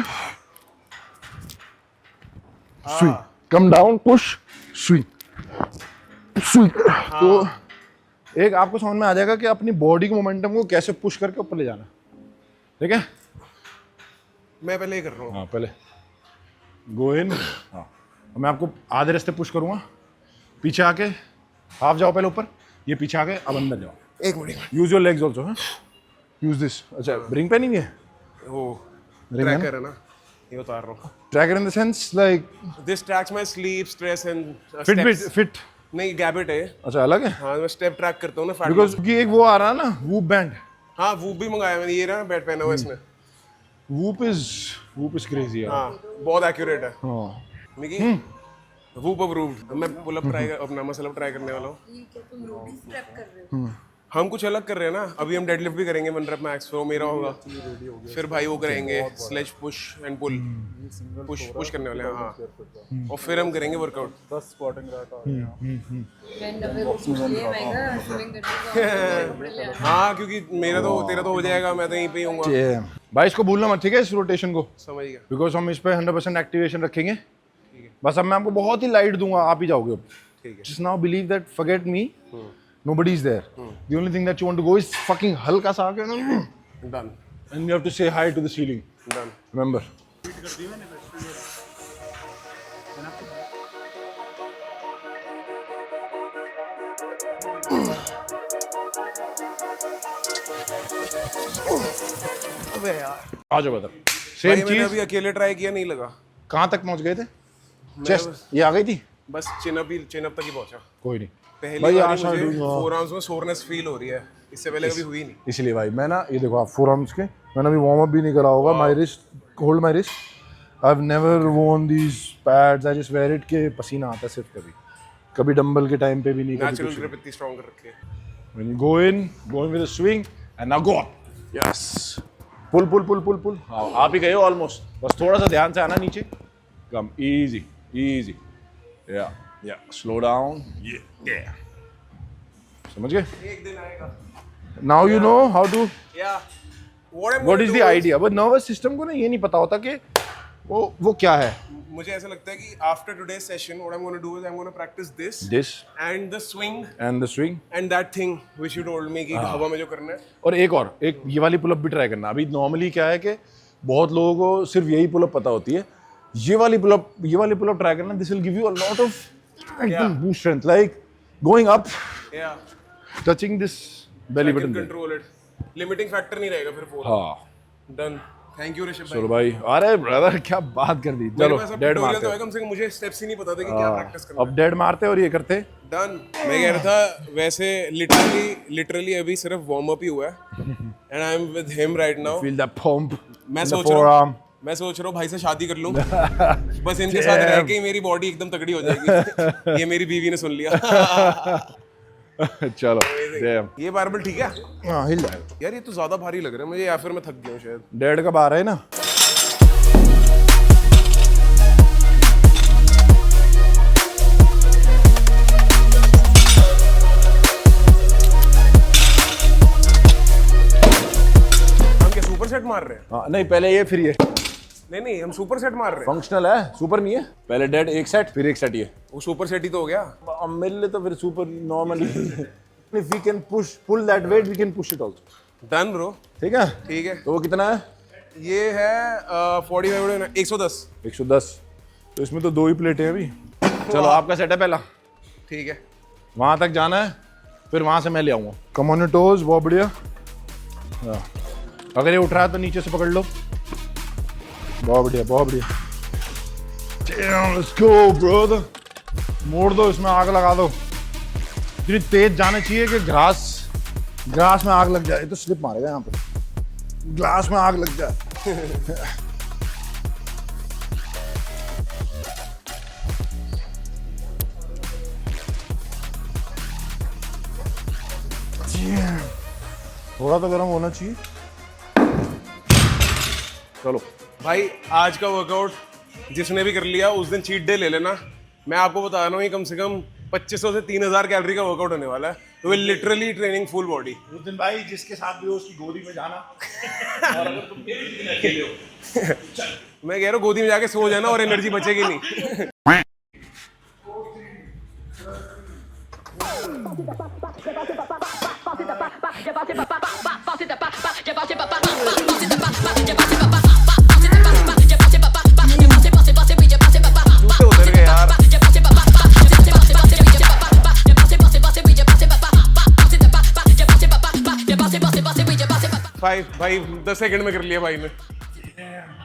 swing, come down, push, swing, swing. तो एक आपको समझ में आ जाएगा कि अपनी बॉडी के मोमेंटम को कैसे पुश करके ऊपर ले जाना, ठीक है। मैं पहले ही कर रहा हूँ। हाँ पहले गो इन, हाँ, मैं आपको आधे रास्ते पुश करूंगा, पीछे आके हाफ जाओ पहले ऊपर, ये पीछे आके अब अंदर जाओ, एक minute. Use your legs also, use this. अच्छा, रिंग पे नहीं है, वो Ring है ना? ट्रैकर है ना, ये उतार रहा हूँ। Tracker in the sense like this tracks my sleep, stress and fit. नहीं, गैबिट है। अच्छा अलग है, हाँ, मैं स्टेप ट्रैक करता हूँ ना, फैट बिकॉज क्योंकि एक वो आ रहा है ना, वूप बैंड, हाँ, वो भी मंगाया मैंने, ये ना बैट पहना हुआ इसमें। वूप इज क्रेजी यार। हाँ, बहुत एक्यूरेट है। हाँ मिकी, वूप अप्रूव्ड। मैं पुल अप ट्राई अपना मसल अप ट्राई करने वाला हूँ। हम कुछ अलग कर रहे हैं ना, अभी हम डेडलिफ्ट भी करेंगे 1 रैप मैक्स, वो मेरा होगा। फिर भाई वो करेंगे sled push and pull, push करने वाले हैं, हाँ। और फिर हम करेंगे वर्कआउट। हाँ, क्योंकि मेरा तो तेरा तो हो जाएगा, मैं तो यहीं पे ही हूँगा। भाई इसको भूलना मत, ठीक है, इस रोटेशन को, समझ गया। बिकॉज हम इस पे 100% एक्टिवेशन रखेंगे। बस अब मैं आपको बहुत ही लाइट दूंगा, आप ही जाओगे अब। ठीक है। Just now believe that, forget me, nobody is there. The only thing that you want to go is fucking हल्का सा आके, done and you have to say hi to the ceiling. Done. Remember. अबे यार, आ जाओ बता। भाई same मैंने चीज, अभी अकेले ट्राई किया, नहीं लगा। कहाँ तक पहुँच गए थे? चेस्ट ये आ गई थी? बस चिनअप तक ही पहुंचा। कोई नहीं पहली भाई, बार आशा मुझे दूंगा। फोर आर्म्स में सोरनेस फील हो रही है, इससे पहले कभी हुई नहीं। इसलिए भाई मैं ना, ये देखो आप फोर आर्म्स के, मैंने अभी वार्म अप भी नहीं करा होगा। My wrist, hold my wrist, I have never worn these pads, I just wear it के पसीना आता है सिर्फ, कभी डंबल के टाइम पे भी नहीं, कभी नेचुरल कुछ ग्रिप इतनी स्ट्रांग कर रखी है। When you go in with a swing and now go up. Yes. Pull. हाँ, आप ही गए हो ऑलमोस्ट, बस थोड़ा सा ध्यान से आना नीचे, कम, easy. Yeah. Slow down. Yeah. समझ गए? एक दिन आएगा। Now you know how to. Yeah. What What is the idea? But nervous system को ना ये नहीं पता होता कि वो क्या है. मुझे ऐसा लगता है कि after today's session, what I'm going to do is I'm going to practice this This and the swing and the swing. and that thing which you told me कि हवा में जो करना है। और एक ये वाली पुलअप भी ट्राई करना। अभी नॉर्मली क्या है कि बहुत लोगों को सिर्फ यही पुलअप पता होती है, ये वाली पुलअप ट्राई करना। This will give you a lot of boost strength, like going up, Yeah. touching this belly I can button there. control it. Limiting factor नहीं रहेगा फिर फोर। हाँ Done. Thank you ऋषभ भाई। चलो भाई, अरे ब्रदर क्या बात कर दी। मेरे चलो पास अब डेड tutorial मारते तो है, हो। कम से कम मुझे स्टेप्स ही नहीं पता थे कि क्या प्रैक्टिस करना अब डेड मारते और ये करते। डन। मैं कह रहा था वैसे लिटरली अभी सिर्फ वार्म अप ही हुआ है and I am with him right now. Feel that pump मैं in the सोच रहा forearm. हूँ भाई से शादी कर लूं बस इनके साथ रह के ही मेरी बॉडी एकदम तगड़ी हो जाएगी। ये मेरी बीवी ने सुन लिया। चलो damn. ये बारबल ठीक है हाँ हिल जाएगा। यार, ये तो ज्यादा भारी लग रहा है मुझे, या फिर मैं थक गया हूँ शायद। डेड कब आ रहा है ना। सेट मार रहे हैं? हाँ नहीं, पहले ये फिर ये। नहीं हम सुपर सेट मार रहे हैं। फंक्शनल है, सुपर नहीं है। पहले डेड एक सेट, फिर एक सेट ये। वो सुपर सेट ही तो हो गया। अब मेरे लिए तो फिर super normal. If we can pull that weight, we can push it also. Done bro. ठीक है। ठीक है। तो वो कितना है? ये है 45 110। 110। तो इसमें तो 2 ही प्लेटें हैं अभी। चलो आपका सेट है पहला। ठीक है। वहां तक जाना है, फिर वहां से मैं ले आऊंगा। कम ऑन योर टोज, बहुत बढ़िया। हाँ। अगर ये उठ रहा है तो नीचे से पकड़ लो। बहुत बढ़िया, बहुत बढ़िया। Damn, let's go, brother. मोड़ दो, इसमें आग लगा दो। इतनी तेज जाने चाहिए कि ग्लास में आग लग जाए। तो स्लिप मारेगा यहाँ पे। ग्लास में आग लग जाए। थोड़ा तो गर्म होना चाहिए। चलो भाई आज का वर्कआउट जिसने भी कर लिया उस दिन चीट डे ले लेना। मैं आपको बता रहा हूँ ये कम से कम 2500 से 3000 कैलोरी का वर्कआउट होने वाला है। तो लिटरली ट्रेनिंग फुल बॉडी। उस दिन भाई जिसके साथ भी हो उसकी गोदी में जाना। और अगर तुम अकेले हो, मैं कह रहा हूँ गोदी में जाके सो जाना और एनर्जी बचेगी नहीं। जूते उतर गए यार। भाई 10 सेकंड में कर लिया भाई ने।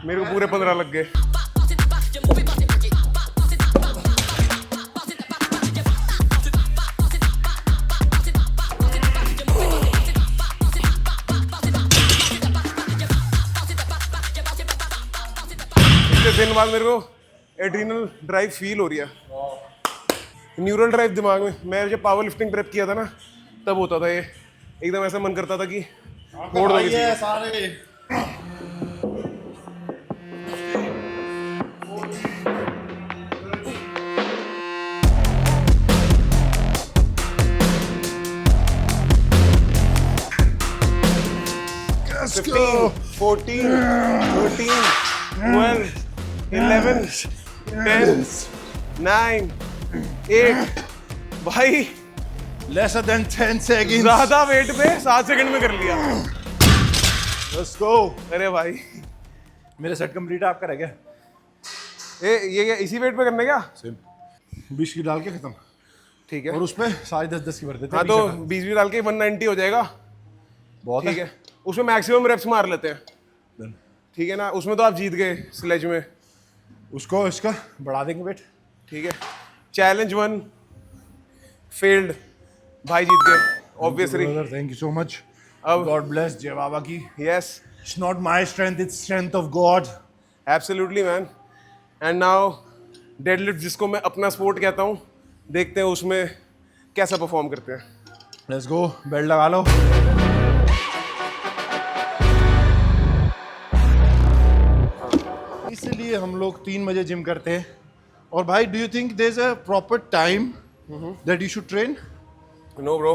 मेरे को पूरे 15 लग गए। इतने दिन बाद मेरे को एड्रिनल ड्राइव फील हो रही है। न्यूरल ड्राइव दिमाग में। मैं जब पावर लिफ्टिंग प्रेप किया था ना तब होता था ये। एकदम ऐसा मन करता था कि फोड़ दो किसी को। सारे। Let's 15, go. 14, 13, 12, 11, 10, 9, 8। भाई Lesser than 10 seconds. ज्यादा वेट पे 7 सेकंड में कर लिया। Let's go. अरे भाई मेरा सेट कंप्लीट है, आपका रह गया। ये क्या इसी वेट पे करने क्या? सेम 20 की डाल के खत्म। ठीक है। और उस पे 10.5 की भर देते हाँ हैं। तो 20 भी डाल के 190 हो जाएगा। बहुत ठीक है। उसमें मैक्सिमम रेप्स मार लेते हैं। ठीक है ना। उसमें तो आप जीत गए स्लेज में। उसको इसका बढ़ा देंगे वेट। ठीक है। Challenge 1 failed. भाई जीत गए obviously. Thank you so much. अब गॉड ब्लेस जय बाबा की। Yes It's not my strength, it's strength of God. Absolutely man. And now deadlift जिसको मैं अपना स्पोर्ट कहता हूँ, देखते हैं उसमें कैसा परफॉर्म करते हैं। Let's go. बेल्ट लगा लो। इसलिए हम लोग 3 बजे जिम करते हैं। और भाई do you think there is a proper time that you should train? No bro,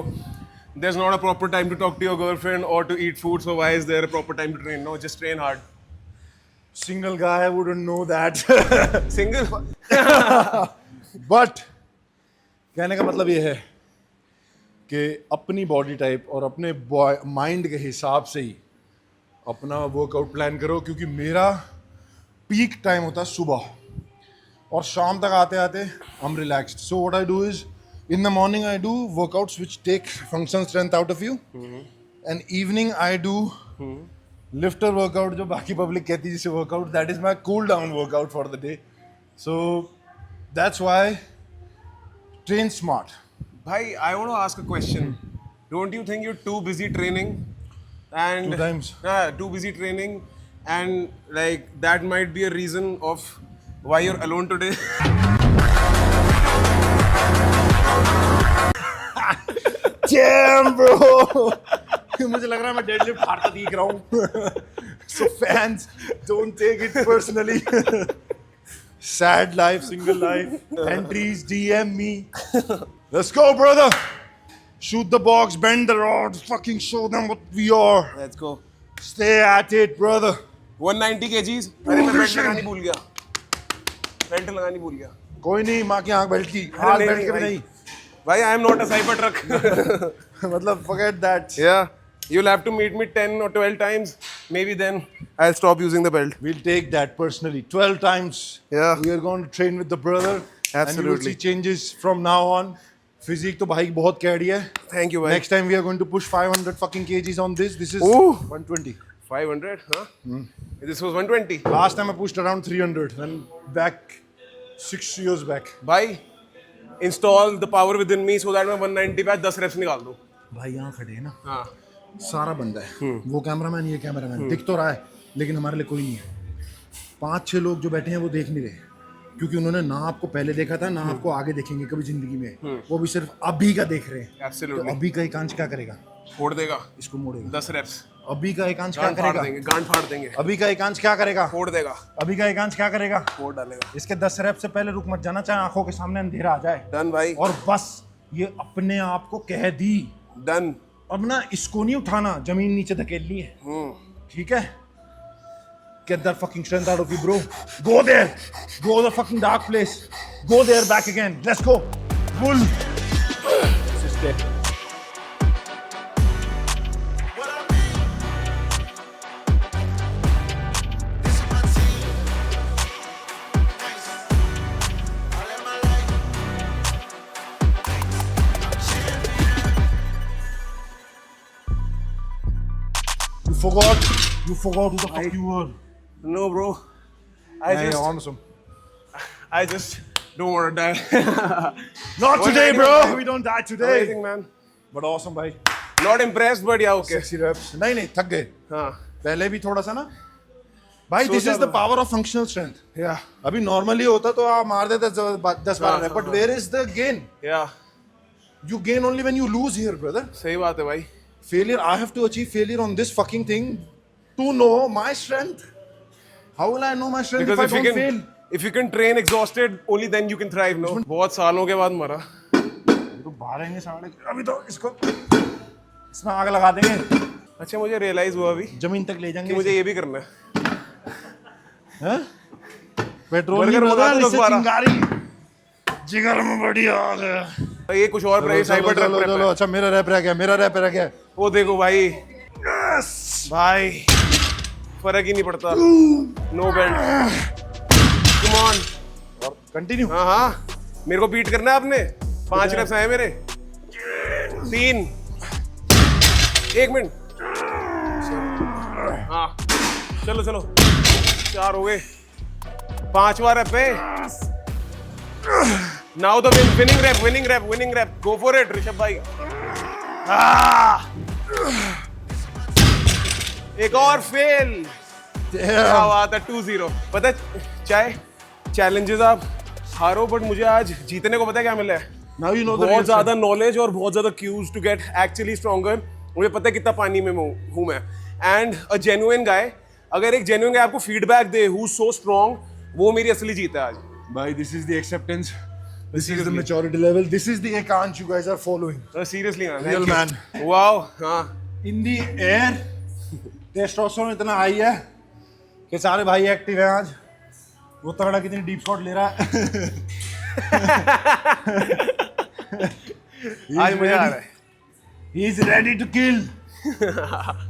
there's not a proper time to talk to your girlfriend or to eat food, so why is there a proper time to train? No, just train hard. Single guy wouldn't know that. Single? But कहने का मतलब ये है कि अपनी body type और अपने mind के हिसाब से ही अपना वर्कआउट प्लान करो, क्योंकि मेरा पीक टाइम होता है सुबह और शाम तक आते आते I'm relaxed. So what I do is in the morning I do workouts which take function strength out of you, and evening I do lifter workout जो बाकी पब्लिक कहती है जिसे workout, that is my cool down workout for the day. So that's why train smart. Bhai, I want to ask a question. Don't you think you're too busy training? And 2 times. too busy training, and like that might be a reason of why you're alone today. Damn bro. मुझे लग रहा है मैं deadlift हारता दिख रहा हूँ. So fans, don't take it personally. Sad life, single life. Entries, DM me. Let's go, brother. Shoot the box, bend the rod, fucking show them what we are. Let's go. Stay at it, brother. 190 kgs. अरे मैं belt लगानी भूल गया. Belt लगानी भूल गया. कोई नहीं, माँ की आंख बेल्ट की. अरे हाथ नहीं, बेल्ट के भी भाई. नहीं. भाई I am not a cyber truck. मतलब forget that. Yeah. You'll have to meet me 10 or 12 times. Maybe then I'll stop using the belt. We'll take that personally. 12 times. Yeah. We are going to train with the brother. And you will Absolutely. see changes from now on. Physique तो भाई बहुत कैडी है. Thank you, भाई. Next time we are going to push 500 fucking kgs on this. This is Ooh. 120. 500, huh? This was 120. Last time I pushed around 300. And back 6 years back. भाई, install the power within me so that मैं 190 पे 10 reps निकाल दूँ. भाई यहाँ खड़े हैं ना. हाँ. सारा बंदा है. वो कैमरामैन, ये कैमरामैन. दिख तो रहा है, लेकिन हमारे लिए कोई नहीं है. 5-6 लोग जो बैठे हैं वो देख नहीं रहे, क्योंकि उन्होंने ना आपको पहले देखा था, ना आपको आगे देखेंगे कभी जिंदगी में. वो भी सिर्फ अभी का देख रहे हैं. Absolutely. तो अभी का एकांश क्या करेगा? फोड़ देगा. इसको मोड़ेगा. 10 reps. अभी का एकांश क्या गांड फाड़ करेगा? देंगे. गांड फाड़ देंगे. अभी का एकांश क्या करेगा? फोड़ देगा. अभी का एकांश क्या करेगा? फोड़ डालेगा. इसके 10 रैप से पहले रुक मत जाना, चाहे आंखों के सामने अंधेरा आ जाए. Done भाई. और बस ये अपने आप को कह दी, Done. अब ना इसको नहीं उठाना, जमीन नीचे धकेलनी है. ठीक है? Get that fucking strength out of you, bro. Go there. Go the fucking dark place. Go there, back again. Let's go. Bull. This is dead. You forgot who the fuck you were. No, bro. Yeah, awesome. I just don't want to die. Not today, 190, bro. We don't die today. Amazing, man. But awesome, भाई. Not impressed, but yeah, okay. 60 reps. नहीं थक गए. हाँ. पहले भी थोड़ा सा ना. भाई, this सोचा is the था. power of functional strength. Yeah. अभी normally होता तो आप मार देते 10-12 reps. But where is the gain? Yeah. You gain only when you lose here, brother. सही बात है भाई. Failure. I have to achieve failure on this fucking thing to know my strength. How will I know my strength Because if I don't fail? if you can train exhausted, only then you can thrive. No. बहुत सालों के बाद मरा. तो भागेंगे साढ़े. अभी तो इसको इसमें आग लगा देंगे. अच्छा मुझे रियलाइज हुआ अभी जमीन तक ले जाएंगे. कि मुझे ये भी करना है. हैं? पेट्रोल बर्गर नहीं मंगा बदल, दो इससे 10-12. चिंगारी. जिगर में बड़ी आग है. ये कुछ और प्राइस साइबर ट्रक चलो, पे चलो. अच्छा मेरा रैप रह गया. वो देखो भाई. भाई फर्क ही नहीं पड़ता. No belt. Come on. और कंटिन्यू. हाँ. मेरे को बीट करना है आपने. 5 reps आए मेरे. 3. 1 मिनट. हाँ. चलो 4 हो गए. 5वां rep है. Now the winning rep. Go for it, Rishabh भाई. एक और फेल. क्या बात है. 2-0. पता है चाहे चैलेंजेस आप हारो, बट मुझे आज जीतने को पता है क्या मिला है. Now you know the बहुत real ज्यादा नॉलेज और बहुत ज्यादा cues to get actually stronger. मुझे पता है कितना पानी में हूँ मैं. एंड अ जेन्युइन गाय, अगर एक जेन्युइन गाय आपको feedback they who so strong, वो मेरी असली जीत है आज. Bhai, this is the acceptance. This is the maturity level. This is the Ekansh you guys are following. Seriously Real man. Wow. हाँ. In the air, testosterone इतना high है कि सारे भाई एक्टिव हैं आज. वो तगड़ा कितनी डीप शॉट ले रहा है. आज मजा आ रहा है. He is ready to kill.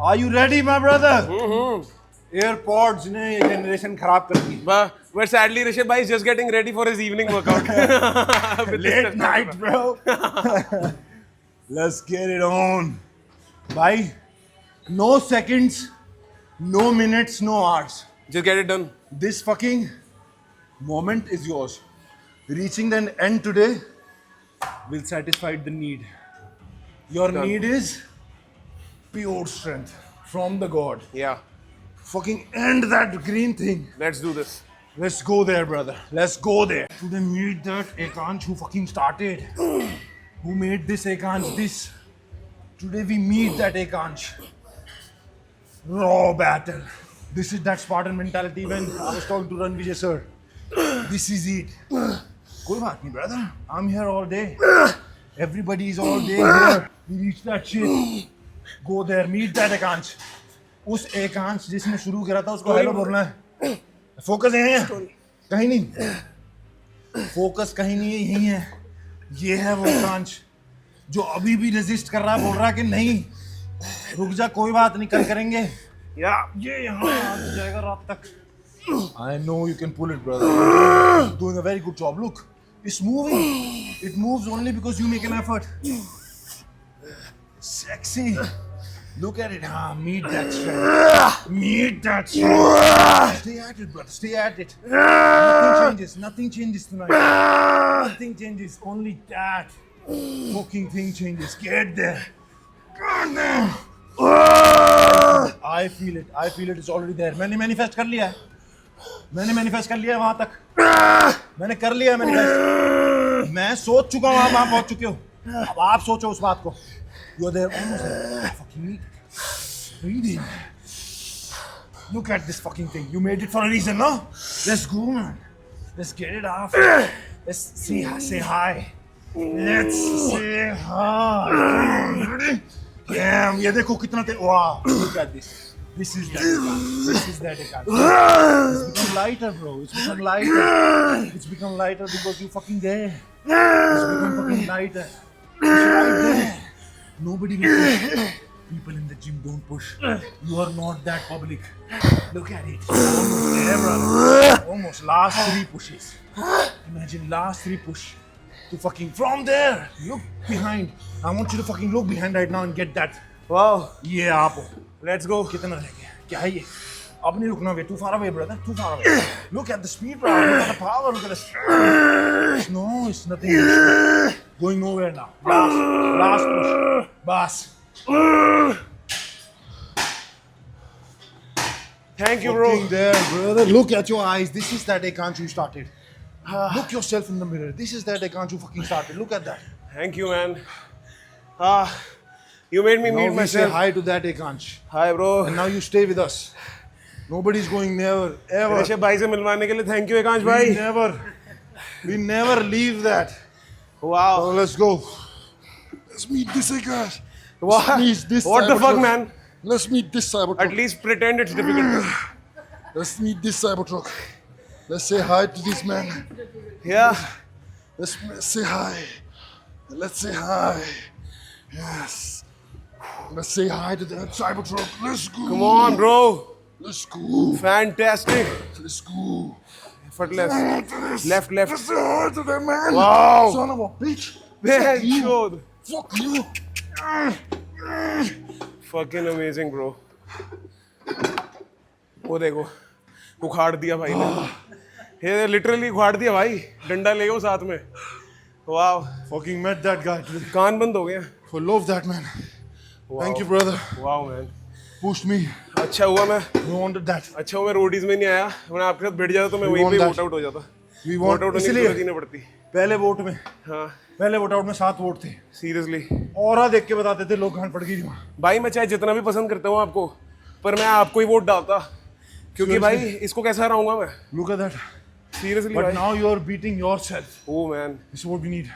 Are you ready, my brother? AirPods ने ये generation खराब कर दी. But sadly, Rishabh bhai is just getting ready for his evening workout. Late night, bro. Let's get it on. Bhai, no seconds, no minutes, no hours. Just get it done. This fucking moment is yours. Reaching the end today will satisfy the need. Your Done. need is pure strength from the God. Yeah. Fucking end that green thing. Let's do this. Let's go there, brother. Let's go there. Today meet that Ekansh who fucking started. Who made this Ekansh this. Today we meet that Ekansh. Raw battle. This is that Spartan mentality when I was talking to Ranvijay sir. This is it. Koi baat nahi, brother. I'm here all day. Everybody is all day here. We reach that shit. Go there, meet that Ekansh. उस एकांश जिसने शुरू करा था उसको hello बोलना है। Focus यहीं है, कहीं नहीं, फोकस कहीं नहीं है, यहीं है। ये है वो एकांश जो अभी भी रेजिस्ट कर रहा है, बोल रहा है कि नहीं रुक जा, कोई बात नहीं, कल करेंगे। या ये यहाँ आ जाएगा रात तक। I know you can pull it, brother. You're doing a very good job. Look, it's moving. It moves only because you make an effort. Sexy. Look at it. Meet that strength. Meet that strength. Stay at it, brother. Stay at it. Nothing changes. Nothing changes tonight. Nothing changes. Only that fucking thing changes. Get there. Get there. I feel it. I feel it. It's already there. मैंने manifest कर लिया है। मैंने manifest कर लिया है वहां तक। मैंने कर लिया है मैनिफेस्ट। मैं सोच चुका हूँ, आप वहां पहुंच चुके हो। अब आप सोचो उस बात को। You're there, almost there. Fucking reading. Look at this fucking thing. You made it for a reason, no? Let's go, man. Let's get it off. Let's say hi. Let's say hi. Damn, ये देखो कितना wow. Look at this. This is that account. This is that account. It's become lighter, bro. It's become lighter. It's become lighter because you fucking there. It's become fucking lighter. It's right there. Nobody will push. People in the gym don't push. You are not that public. Look at it. Almost there, brother. Almost last 3 pushes. Imagine last 3 push. To fucking from there. Look behind. I want you to fucking look behind right now and get that. Wow. Yeah, आप Let's go. कितना रह गया? क्या है ये? अब नहीं रुकना वे. Too far away, brother. Too far away. Look at the speed, bro. Look at the power. Look at the strength. No, it's nothing. Going nowhere now. Last push. Bas. Thank you, bro. Fucking there, brother. Look at your eyes. This is that Ekansh you started. Look yourself in the mirror. This is that Ekansh you fucking started. Look at that. Thank you, man. You made me Now meet we say myself. hi to that Ekansh. Hi, bro. And now you stay with us. Nobody's going never, ever. Rishabh भाई से मिलवाने के लिए thank you, Ekansh We भाई. never leave that. Wow. So let's go. Let's meet this Ekansh. What? Let's meet this What the fuck, Cybertruck. man? Let's meet this Cybertruck. At least pretend it's difficult. Let's meet this Cybertruck. Let's say hi to this man. Yeah. Let's say hi. Let's say hi. Yes. Let's say hi to that Cybertruck. Let's go. Come on, bro. Let's go. Fantastic. Let's go. Foot left. Left. Let's say hi to that man. Wow. Son of a bitch. Man, sure. Fuck you. Fucking amazing, bro. वो देखो, उखाड़ दिया भाई ने. ये literally उखाड़ दिया भाई. डंडा ले गया साथ में. Wow. Fucking met that guy today. कान बंद हो गया. For love that man. Wow. Thank you, brother. Wow, man. Pushed me. अच्छा हुआ मैं. We wanted that. अच्छा हुआ मैं रोडीज में नहीं आया. मैं आपके साथ बैठ जाता तो मैं We वहीं want पे that. वोट आउट हो जाता. We vote want. आउट होने की इसलिए जरूरत ही नहीं पड़ती. पहले वोट में, हाँ. पहले वोट आउट में 7 वोट थे. सीरियसली. और देख के बताते थे लोग गांड पड़ गई थी वहाँ. भाई मैं चाहे जितना भी पसंद करता हूँ आपको, पर मैं आपको ही वोट डालता, क्योंकि भाई इसको कैसे हराऊंगा मैं. Look at that. Seriously But भाई. now you are beating yourself. Oh man. This is what we need.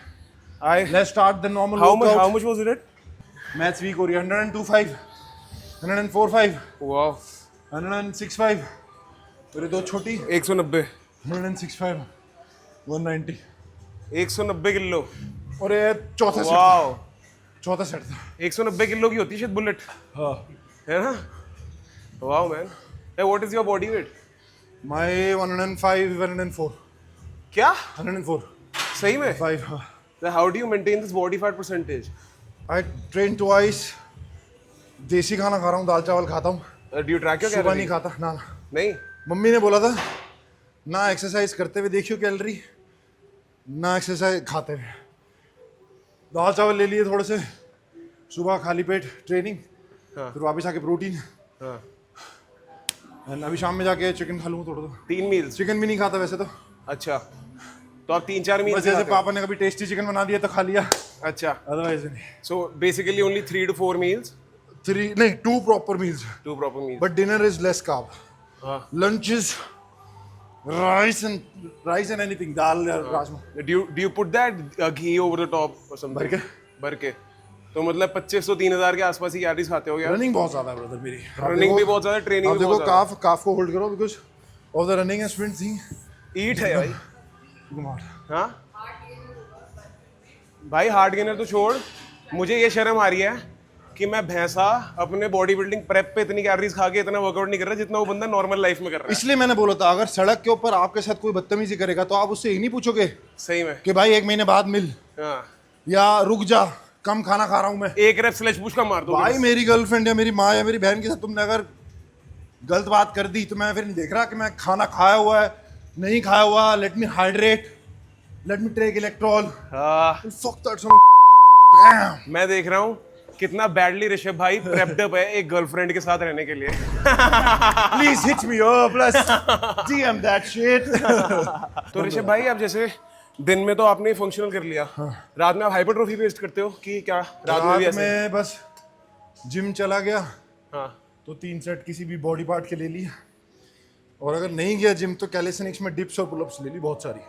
I. Let's start the normal How much? workout. How much was it? Maths week हो रही है. 102.5, 104.5, Wow. 106.5. मेरे दो छोटी. 190. 106.5, 190. 190 kilo. और ये चौथा सेट. Wow. चौथा सेट था. 190 किलो की होती है शायद बुलेट, हाँ. है ना? Wow man. Hey, what is your body weight? My 105, 104. क्या? 104. सही में? 5. हाँ. So how do you maintain this body fat percentage? I train twice. देसी खाना खा रहा हूँ, दाल चावल खाता हूँ. Do you track your सुबह नहीं calories? खाता. ना. नहीं. मम्मी ने बोला था ना एक्सरसाइज करते हुए देखियो कैलोरी, ना एक्सरसाइज खाते हुए. दाल चावल ले लिए थोड़े से, सुबह खाली पेट ट्रेनिंग, फिर वापस आके प्रोटीन. हाँ. एंड अभी शाम में जाके चिकन खा लूँ थोड़ा. तो 3 meals. चिकन भी नहीं खाता वैसे तो. अच्छा. तो आप 3-4 meals बस जैसे खाते हो? पापा ने कभी टेस्टी चिकन बना दिया तो खा लिया, अच्छा. अदरवाइज नहीं. So basically only 3 to 4 meals. 3 नहीं 2 proper meals. 2 proper meals. But dinner is less carb. हाँ. Lunch is rice and anything, dal या rajma. Do you put that ghee over the top or something? भर के? भर के. तो मतलब 2500 3000 के आसपास ही कैलोरीज खाते हो यार। रनिंग बहुत ज्यादा है ब्रदर मेरी। रनिंग भी बहुत ज्यादा, ट्रेनिंग आप भी देखो बहुत ज्यादा। काफ को होल्ड करो because of the running and sprinting. ईट है भाई। घुमा हाँ भाई, हार्ड गेनर तो छोड़, मुझे ये शर्म आ रही है कि मैं भैंसा अपने बॉडी बिल्डिंग प्रेप पे इतनी कैलोरीज खा के इतना वर्कआउट नहीं कर रहा जितना वो बंदा नॉर्मल लाइफ में कर रहा है। इसलिए मैंने बोला था अगर सड़क के ऊपर आपके साथ कोई बदतमीजी करेगा तो आप उससे ही नहीं पूछोगे सही में। कि भाई 1 महीने बाद मिल, हाँ, या रुक जा कम खाना खा रहा हूं मैं। एक रेप स्लेज पुश का मार दो भाई मेरी गर्लफ्रेंड या मेरी माँ या मेरी बहन के साथ तुमने अगर गलत बात कर दी तो मैं फिर नहीं देख रहा कि मैं खाना खाया हुआ है नहीं खाया हुआ। Let me hydrate, let me take Electral. हाँ, फक दैट सम। मैं देख रहा हूँ कितना बैडली ऋषभ भाई प्रेप्ड अप है एक गर्लफ्रेंड के साथ रहने के लिए। Please hit me up, let's DM that shit. तो ऋषभ भाई, आप जैसे दिन में तो आपने फंक्शनल कर लिया, रात में आप हाइपरट्रोफी बेस्ड करते हो कि क्या? रात में भी रात ऐसे? में बस जिम चला गया हाँ, तो 3 सेट किसी भी बॉडी पार्ट के ले लिया, और अगर नहीं गया जिम तो कैलिस्थेनिक्स में डिप्स और पुलअप्स ले ली बहुत सारी,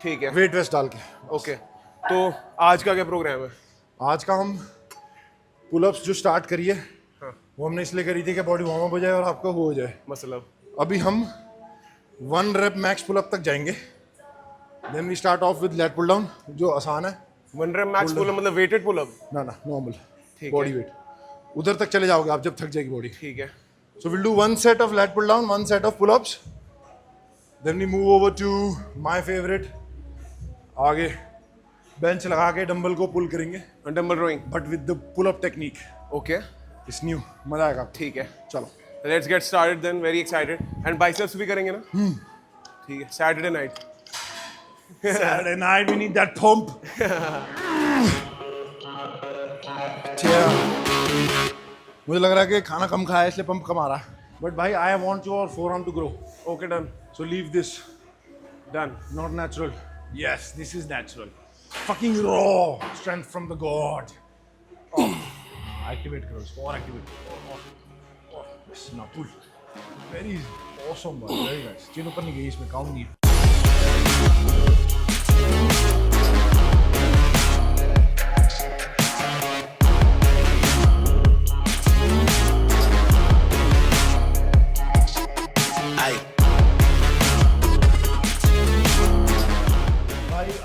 ठीक है, वेट वेस्ट डाल के। ओके। तो आज का क्या प्रोग्राम है? आज का हम पुलअप्स जो स्टार्ट करिए वो हमने इसलिए करी थी कि बॉडी वार्म अप हो जाए और आपका वो हो जाए। मतलब अभी हम 1 रेप मैक्स पुलअप तक जाएंगे, then we start off with lat pull down जो आसान है। 1 रेप मैक्स पुल मतलब वेटेड पुल अप? ना नॉर्मल ठीक बॉडी है। वेट, उधर तक चले जाओगे आप जब थक जाएगी बॉडी। ठीक है। So we'll do 1 set of lat pull down, 1 set of pull ups. Then we move over to my favorite. आगे बेंच लगा के डंबल को पुल करेंगे, dumbbell rowing, but with the pull up technique. Okay, it's new, मजा आएगा। ठीक है, चलो let's get started then. Very excited. And biceps भी करेंगे ना? ठीक है, Saturday night. Saturday night we need that pump. मुझे लग रहा है कि खाना कम खाया है इसलिए पंप कम आ रहा है, बट भाई I want your forearm to grow. Okay, done So leave this done. not natural. Yes, this is natural. Fucking raw strength from the god. Oh. Activate करो इसको और activate करो। Yes, now pull. Very awesome, man. Very nice. चीन ऊपर नहीं गई इसमें, count नहीं।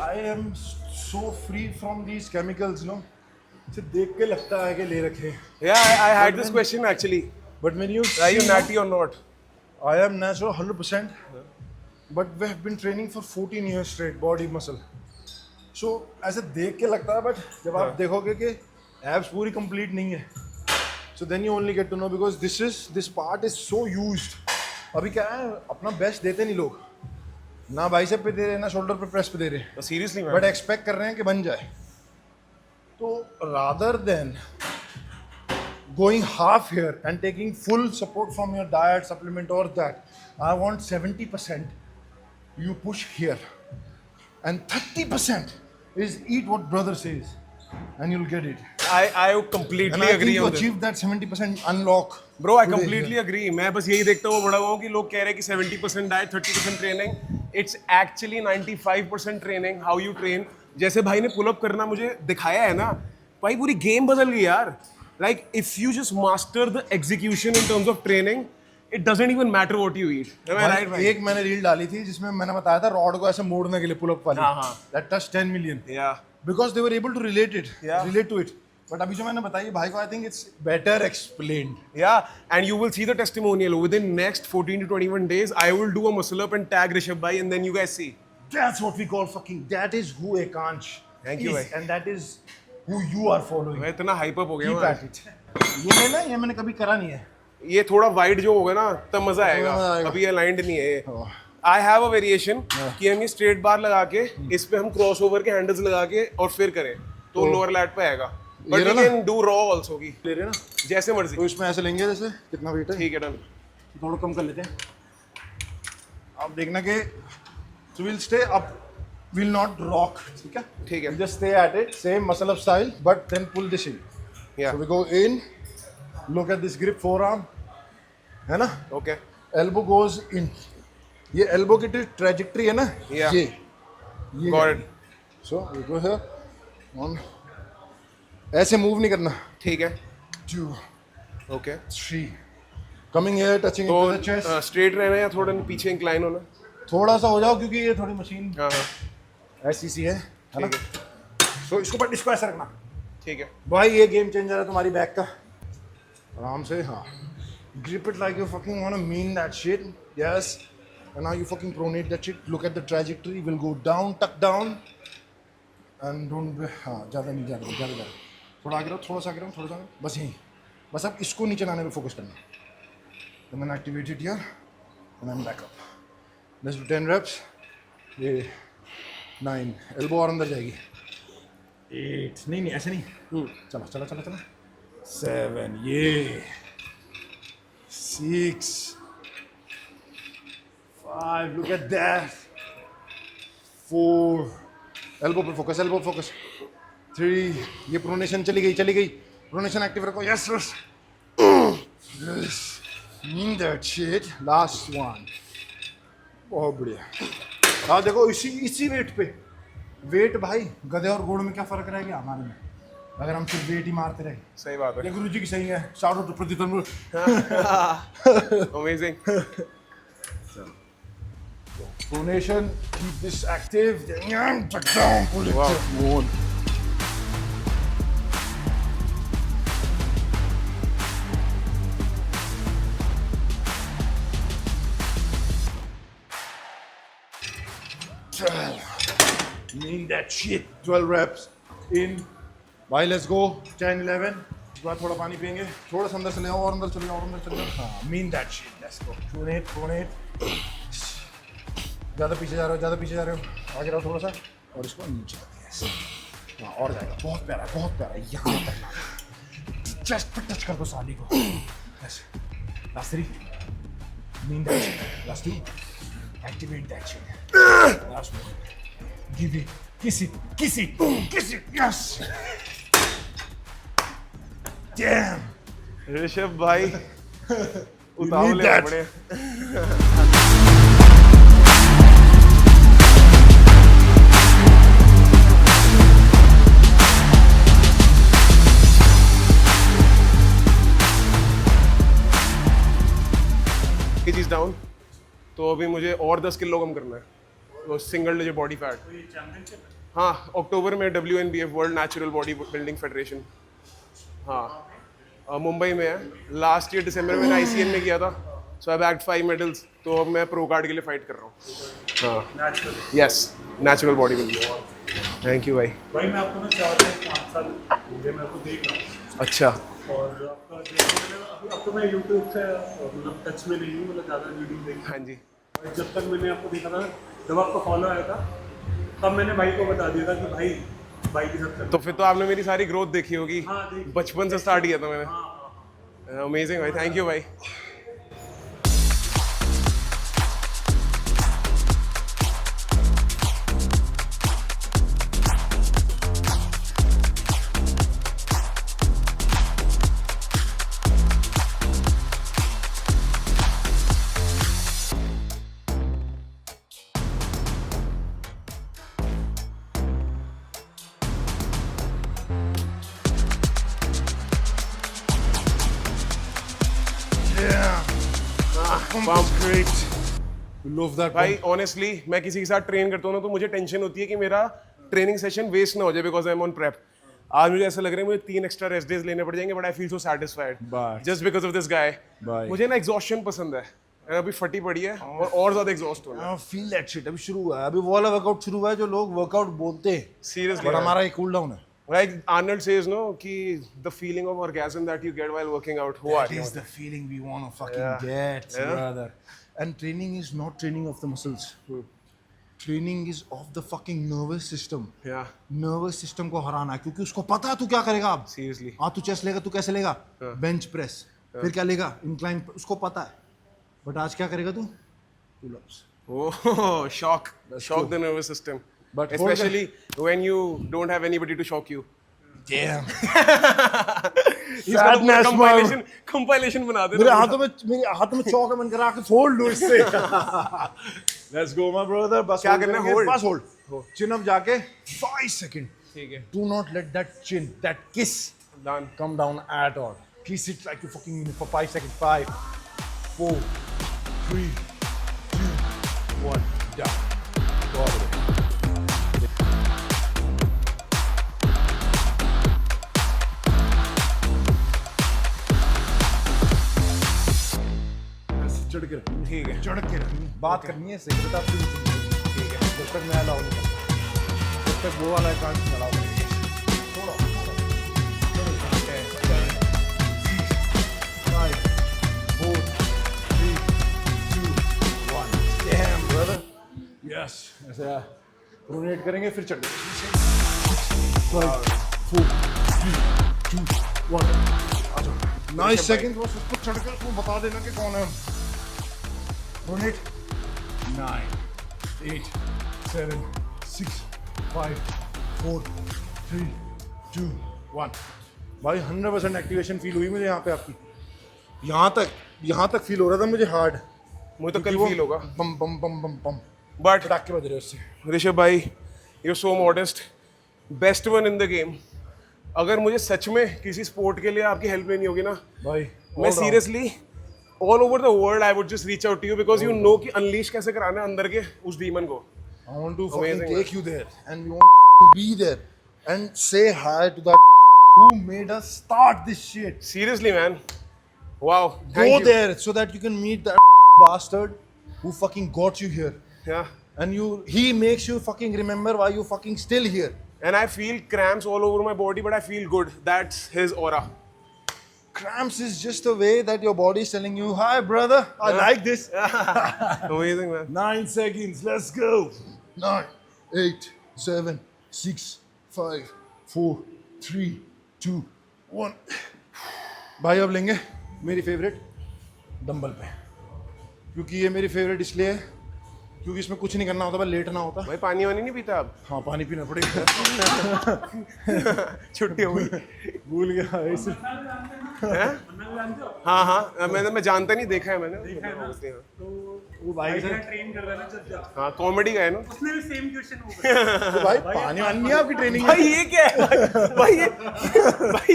I am so free from these chemicals, you know. इसे देख के लगता है कि ले रखे हैं। Yeah, I had this question actually. But when you Are you see, natty or not? I am natural 100%. But we have been training for 14 years straight, body muscle. So ऐसे देख के लगता है, but जब आप देखोगे कि abs पूरी complete नहीं है, so then you only get to know because this part is so used. अभी क्या है, अपना best देते नहीं लोग, ना बाइसेप पे दे रहे, ना शोल्डर पे प्रेस पे दे रहे, सीरियसली मैम? बट एक्सपेक्ट कर रहे हैं कि बन जाए। तो rather than going half here and taking full support from your diet, supplement or that, I want 70% you push here and 30% is eat what brother says and you'll get it. I completely And I think agree you on this. achieve that 70% unlock. Bro, I today completely here. agree. मैं बस यही देखता हुआ बड़ा हुआ हूँ कि लोग कह रहे हैं कि 70% diet, 30% training. It's actually 95% training. How you train. जैसे भाई ने पुल अप करना मुझे दिखाया है ना, भाई पूरी गेम बदल गई यार. Like if you just master the execution in terms of training, it doesn't even matter what you eat. Am I right, भाई? एक मैंने रील डाली थी जिसमें मैंने बताया था रॉड को ऐसे मोड़ने के लिए पुल अप वाली. हाँ, हाँ. That touched 10 million. Yeah. Because they were able to relate Yeah. to it. But अभी जो मैंने बताई भाई को, I think it's better explained. Yeah, and you will see the testimonial within next 14 to 21 days. I will do a muscle up and tag Rishabh bhai, and then you guys see. That's what we call fucking. That is who Ekansh Thank you, is, bhai. and that is who you are following. मैं इतना hype up हो गया Keep हूँ. at it. ये लेना, ये मैंने कभी करा नहीं है. ये थोड़ा वाइड जो होगा ना तब मजा आएगा. मजा आएगा. अभी अलाइंड नहीं है ये. I have a variation कि हम ये स्ट्रेट बार लगा के इस पे हम क्रॉस ओवर के हैंडल्स लगा के और फिर करें तो लोअर लैट पे आएगा. बट ये यू ना? कैन डू रॉ आल्सो की ले रहे ना? जैसे मर्जी. तो इसमें ऐसे लेंगे जैसे कितना वेट है. ठीक है, डन. थोड़ा कम कर लेते हैं. आप देखना कि so we'll stay up, we'll not rock. ठीक है? ठीक है. We'll just stay at it, same muscle up style, but then pull this in. Yeah. So we go in, look at this grip forearm, है ना? Okay. Elbow goes in. ये elbow की trajectory है ना? Yeah. ये Got it. So we go here, 1, ऐसे move नहीं करना. ठीक है. 2, ओके. 3. Coming here, touching तो into the chest. स्ट्रेट रहना है या थोड़ा पीछे इंक्लाइन होना? थोड़ा सा हो जाओ क्योंकि ये थोड़ी मशीन हाँ हाँ. ऐसी सी है ना. तो इसको ऐसे रखना. ठीक है. भाई ये गेम चेंजर है तुम्हारी बैक का. आराम से. हाँ. Grip it like you fucking wanna mean that shit. Yes. And now you fucking pronate that shit. Look at the trajectory. Will go down, tuck down. And don't. हाँ ज़्यादा नहीं ज़्यादा. थोड़ा आगे रहो, थोड़ा सा आगे रहो, थोड़ा सा. बस यहीं. बस अब इसको नीचे लाने पे फोकस करना. And then activate it here. And then back up. Let's do 10 reps. ये 9. Elbow और अंदर जाएगी. 8. नहीं ऐसे नहीं. चला. 7. ये. 6. 5. Look at that. 4. Elbow पे focus. 3. ये pronation चली गई. Pronation active रखो. Yes. Yes. Mean that shit. Last one. बहुत बढ़िया. हाँ देखो इसी वेट पे. वेट भाई गधे और घोड़े में क्या फर्क रह गया हमारे में अगर हम सिर्फ वेट ही मारते रहे. सही बात है. ये गुरुजी की सही है. शाउट आउट टू प्रदीप तंबू. Amazing. Pronation, keep this active. Tuck down, pull it up more. Mean that shit. 12 reps in. भाई let's go. 10, 11. उसके बाद थोड़ा पानी पियेंगे. थोड़ा सा अंदर चले जाओ और अंदर चले जाओ. हाँ. Mean that shit. Let's go. Pronate. ज़्यादा पीछे जा रहे हो. आगे रहो थोड़ा सा और इसको नीचे ऐसे. हाँ और जाएगा. बहुत प्यारा. यहाँ तक. चेस्ट पे टच कर दो साली को. ऐसे. Last 3. Mean that shit. Last 2. Activate that shit. Last 1. Give it. Kiss it. Yes. Damn. Rishabh भाई उतावले that. बड़े. चीज डाउन. तो अभी मुझे और 10 किलो कम करना है. तो सिंगल डिजिट बॉडी फैट. तो ये चैंपियनशिप है. हाँ अक्टूबर में WNBF world natural body building federation. हाँ मुंबई में है. लास्ट ईयर दिसंबर में ICN में किया था. सो आई बैग्ड 5 मेडल्स. तो अब मैं प्रो कार्ड के लिए फाइट कर रहा हूँ. हाँ natural. Yes natural body building. Thank you भाई. भाई मैं आपको ना 4 से 5 साल हो गए मैं आपको देख रहा हूँ. अच्छा. और आपका अब तो मैं यूट्यूब से मतलब टच में नहीं हूँ. मतलब ज़्यादा वीडियो देख. हाँ जी. जब तक मैंने आपको देखा था जब आपको फॉलो आया था तब मैंने भाई को बता दिया था कि भाई के साथ. तो फिर तो आपने मेरी सारी ग्रोथ देखी होगी. हाँ, देखी. बचपन से स्टार्ट किया था मैंने. हाँ. अमेजिंग भाई. थैंक यू भाई. Pump. Great. Love that. भाई ऑनेस्टली मैं किसी के साथ ट्रेन करता हूँ ना तो मुझे टेंशन होती है कि मेरा ट्रेनिंग सेशन वेस्ट ना हो जाए because I am on prep. आज मुझे ऐसा लग रहा है मुझे 3 एक्स्ट्रा रेस्ट डेज लेने पड़ जाएंगे. But I feel so satisfied just because of this guy. मुझे ना एग्जॉस्शन पसंद है. अभी फटी पड़ी है और ज्यादा एग्जॉस्ट होना है. Feel that shit. अभी शुरू हुआ है. अभी वो वाला वर्कआउट शुरू हुआ है जो लोग वर्कआउट बोलते हैं. सीरियसली. बट हमारा एक कूल डाउन है. Like Arnold says, no, कि the feeling of orgasm that you get while working out. Who are That you? is the feeling we want to fucking Yeah. get, Yeah. brother. And training is not training of the muscles. Training is of the fucking nervous system. Yeah. Nervous system को हराना है क्योंकि उसको पता है तू क्या करेगा अब. Seriously. हाँ तू चेस्ट लेगा. तू कैसे लेगा? Bench press. फिर क्या लेगा? इंक्लाइन. उसको पता है. बट आज क्या करेगा तू? Pull-ups. Oh, shock. Shock the nervous system. But especially when you don't have anybody to shock you. Damn. He's got a Sadness, compilation बना दे. मेरे हाथों में चौक है. मन करा के फोल्ड लो इससे. Let's go my brother. बस क्या hold करना है? करेंगे. Hold. बस होल्ड. चिन अप जाके 5 सेकंड. ठीक है Do not let that chin, that kiss, done come down at all. Kiss it like you fucking mean it for 5 seconds. 5, 4, 3, 2, 1. Down. Go all the way. चढ़ के रखनी है। ठीक है चढ़ के रखनी है। बात करनी है सही बता ठीक है जब तक मैं अलाउ नहीं करता जब तक वो वाला अकाउंट अलाउ नहीं थोड़ा यस ऐसा रोनेट करेंगे फिर चढ़ 5, 4, 3, 2, 1 नाइस सेकंड बस उसको चढ़कर वो बता देना कि कौन है रोनेट 9, 8, 7, 6, 5, 4, 3, 2, 1 भाई 100% एक्टिवेशन फील हुई मुझे यहाँ पे आपकी यहाँ तक फील हो रहा था मुझे हार्ड मुझे तो कल फील होगा बम बम बम बम बम बट पटाखे बज रहे उससे ऋषभ भाई you so modest best one in the game अगर मुझे सच में किसी स्पोर्ट के लिए आपकी हेल्प लेनी होगी ना भाई मैं seriously all over the world I would just reach out to you because you know कि अनलीश कैसे कराना है अंदर के उस डीमन को I want to fucking Amazing, take you there and we want to be there and say hi to that who made us start this shit. Seriously man wow Go there so that you can meet that bastard who fucking got you here. yeah And he makes you fucking remember why you fucking still here. and I feel cramps all over my body but I feel good that's his aura Cramps is just a way that your body is telling you, hi brother, I like this. amazing man 9 seconds, let's go. 9, 8, 7, 6, 5, 4, 3, 2, 1. भाई अब लेंगे मेरी favourite dumbbell पे क्योंकि ये मेरी favourite इसलिए है क्योंकि इसमें कुछ नहीं करना होता बस लेटना होता भाई पानी वानी नहीं पीता आप हाँ पानी पीना पड़ेगा छुट्टी हो गई भूल गया इस हाँ हाँ मैं जानता नहीं देखा है मैंने वो भाई से ट्रेन कर रहा है ना जब हाँ कॉमेडी का है ना उसने भी सेम क्वेश्चन होगा तो भाई पानी वानी नहीं है आपकी ट्रेनिंग भाई ये क्या है भाई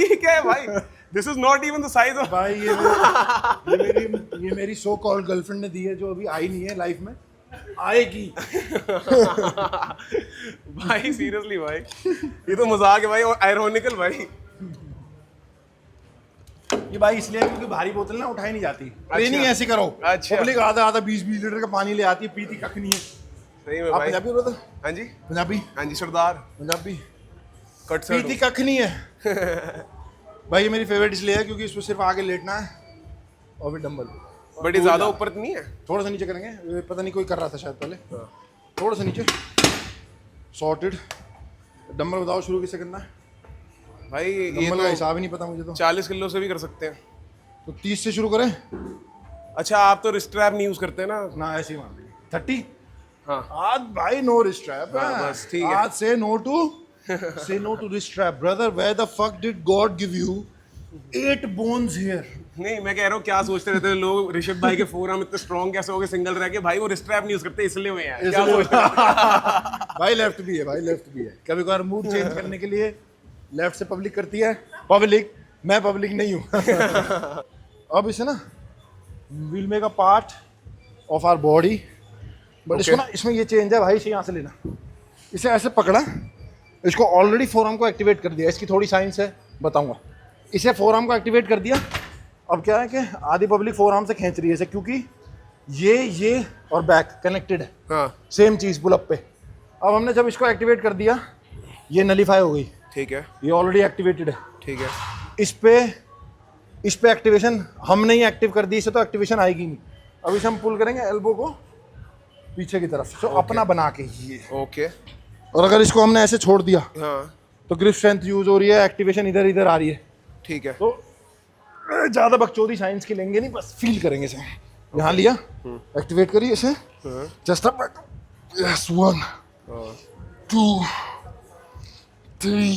ये क्या है भाई this is not even the size of भाई ये मेरी सो कॉल्ड गर्लफ्रेंड ने दी है जो अभी आई नहीं है लाइफ में आएगी भाई सीरियसली भाई ये तो मजाक है भाई और आयरॉनिकल भाई ये भाई इसलिए क्योंकि भारी बोतल ना उठाई नहीं जाती ट्रेनिंग ऐसी करो अच्छा। पब्लिक आधा 20 लीटर का पानी ले आती है पीती कख नहीं है सही में आप भाई पंजाबी बोलो हाँ जी पंजाबी हाँ जी सरदार पंजाबी कट पीती सर कख नहीं है भाई ये मेरी फेवरेट इसलिए है क्योंकि इसमें सिर्फ आगे लेटना है और फिर डंबल बट ये ज्यादा ऊपर तो नहीं है थोड़ा सा नीचे करेंगे ये पता नहीं कोई कर रहा था शायद पहले थोड़ा सा नीचे सॉर्टेड डंबल बताओ शुरू किससे करना है भाई ये डंबल का तो हिसाब ही नहीं पता मुझे तो 40 किलो से भी कर सकते हैं तो 30 से शुरू करें अच्छा आप तो रिस्ट्रैप नहीं यूज करते ना ना ऐसे ही मान लीजिए 30 हाँ आज भाई नो रिस्ट्रैप हाँ, बस ठीक है। आज से no to wrist strap brother where the fuck did God give you 8 bones here नहीं मैं कह रहा हूँ क्या सोचते रहते हैं लोग ऋषभ भाई के फोरम इतने स्ट्रॉन्ग कैसे हो गए सिंगल रह के भाई वो रिस्ट्रैप नहीं यूज करते इसलिए हुए हैं क्या सोचते हैं भाई लेफ्ट भी है कभी कभार मूड चेंज करने के लिए लेफ्ट से पब्लिक करती है पब्लिक मैं पब्लिक नहीं हूँ अब इसे ना will make a part of our body but इसको ना इसमें ये चेंज है भाई इसे यहाँ से लेना इसे ऐसे पकड़ा इसको ऑलरेडी फोरआर्म को एक्टिवेट कर दिया इसकी थोड़ी साइंस है बताऊंगा इसे फोरआर्म को एक्टिवेट कर दिया अब क्या है कि आधी पब्लिक फोरआर्म से खींच रही है इसे क्योंकि ये और बैक कनेक्टेड है हाँ सेम चीज़ पुल अप पे अब हमने जब इसको एक्टिवेट कर दिया ये नलीफाई हो गई ठीक है ये ऑलरेडी एक्टिवेटेड है ठीक है इस पे एक्टिवेशन हमने ही एक्टिव कर दी इसे तो एक्टिवेशन आएगी नहीं अब इसे हम पुल करेंगे एल्बो को पीछे की तरफ तो अपना बना के ये ओके और अगर इसको हमने ऐसे छोड़ दिया हाँ तो ग्रिप स्ट्रेंथ यूज हो रही है एक्टिवेशन इधर आ रही है ठीक है तो ज़्यादा बकचोदी साइंस की लेंगे नहीं बस फील करेंगे इसे यहाँ लिया एक्टिवेट करिए इसे just up yes 1 2 3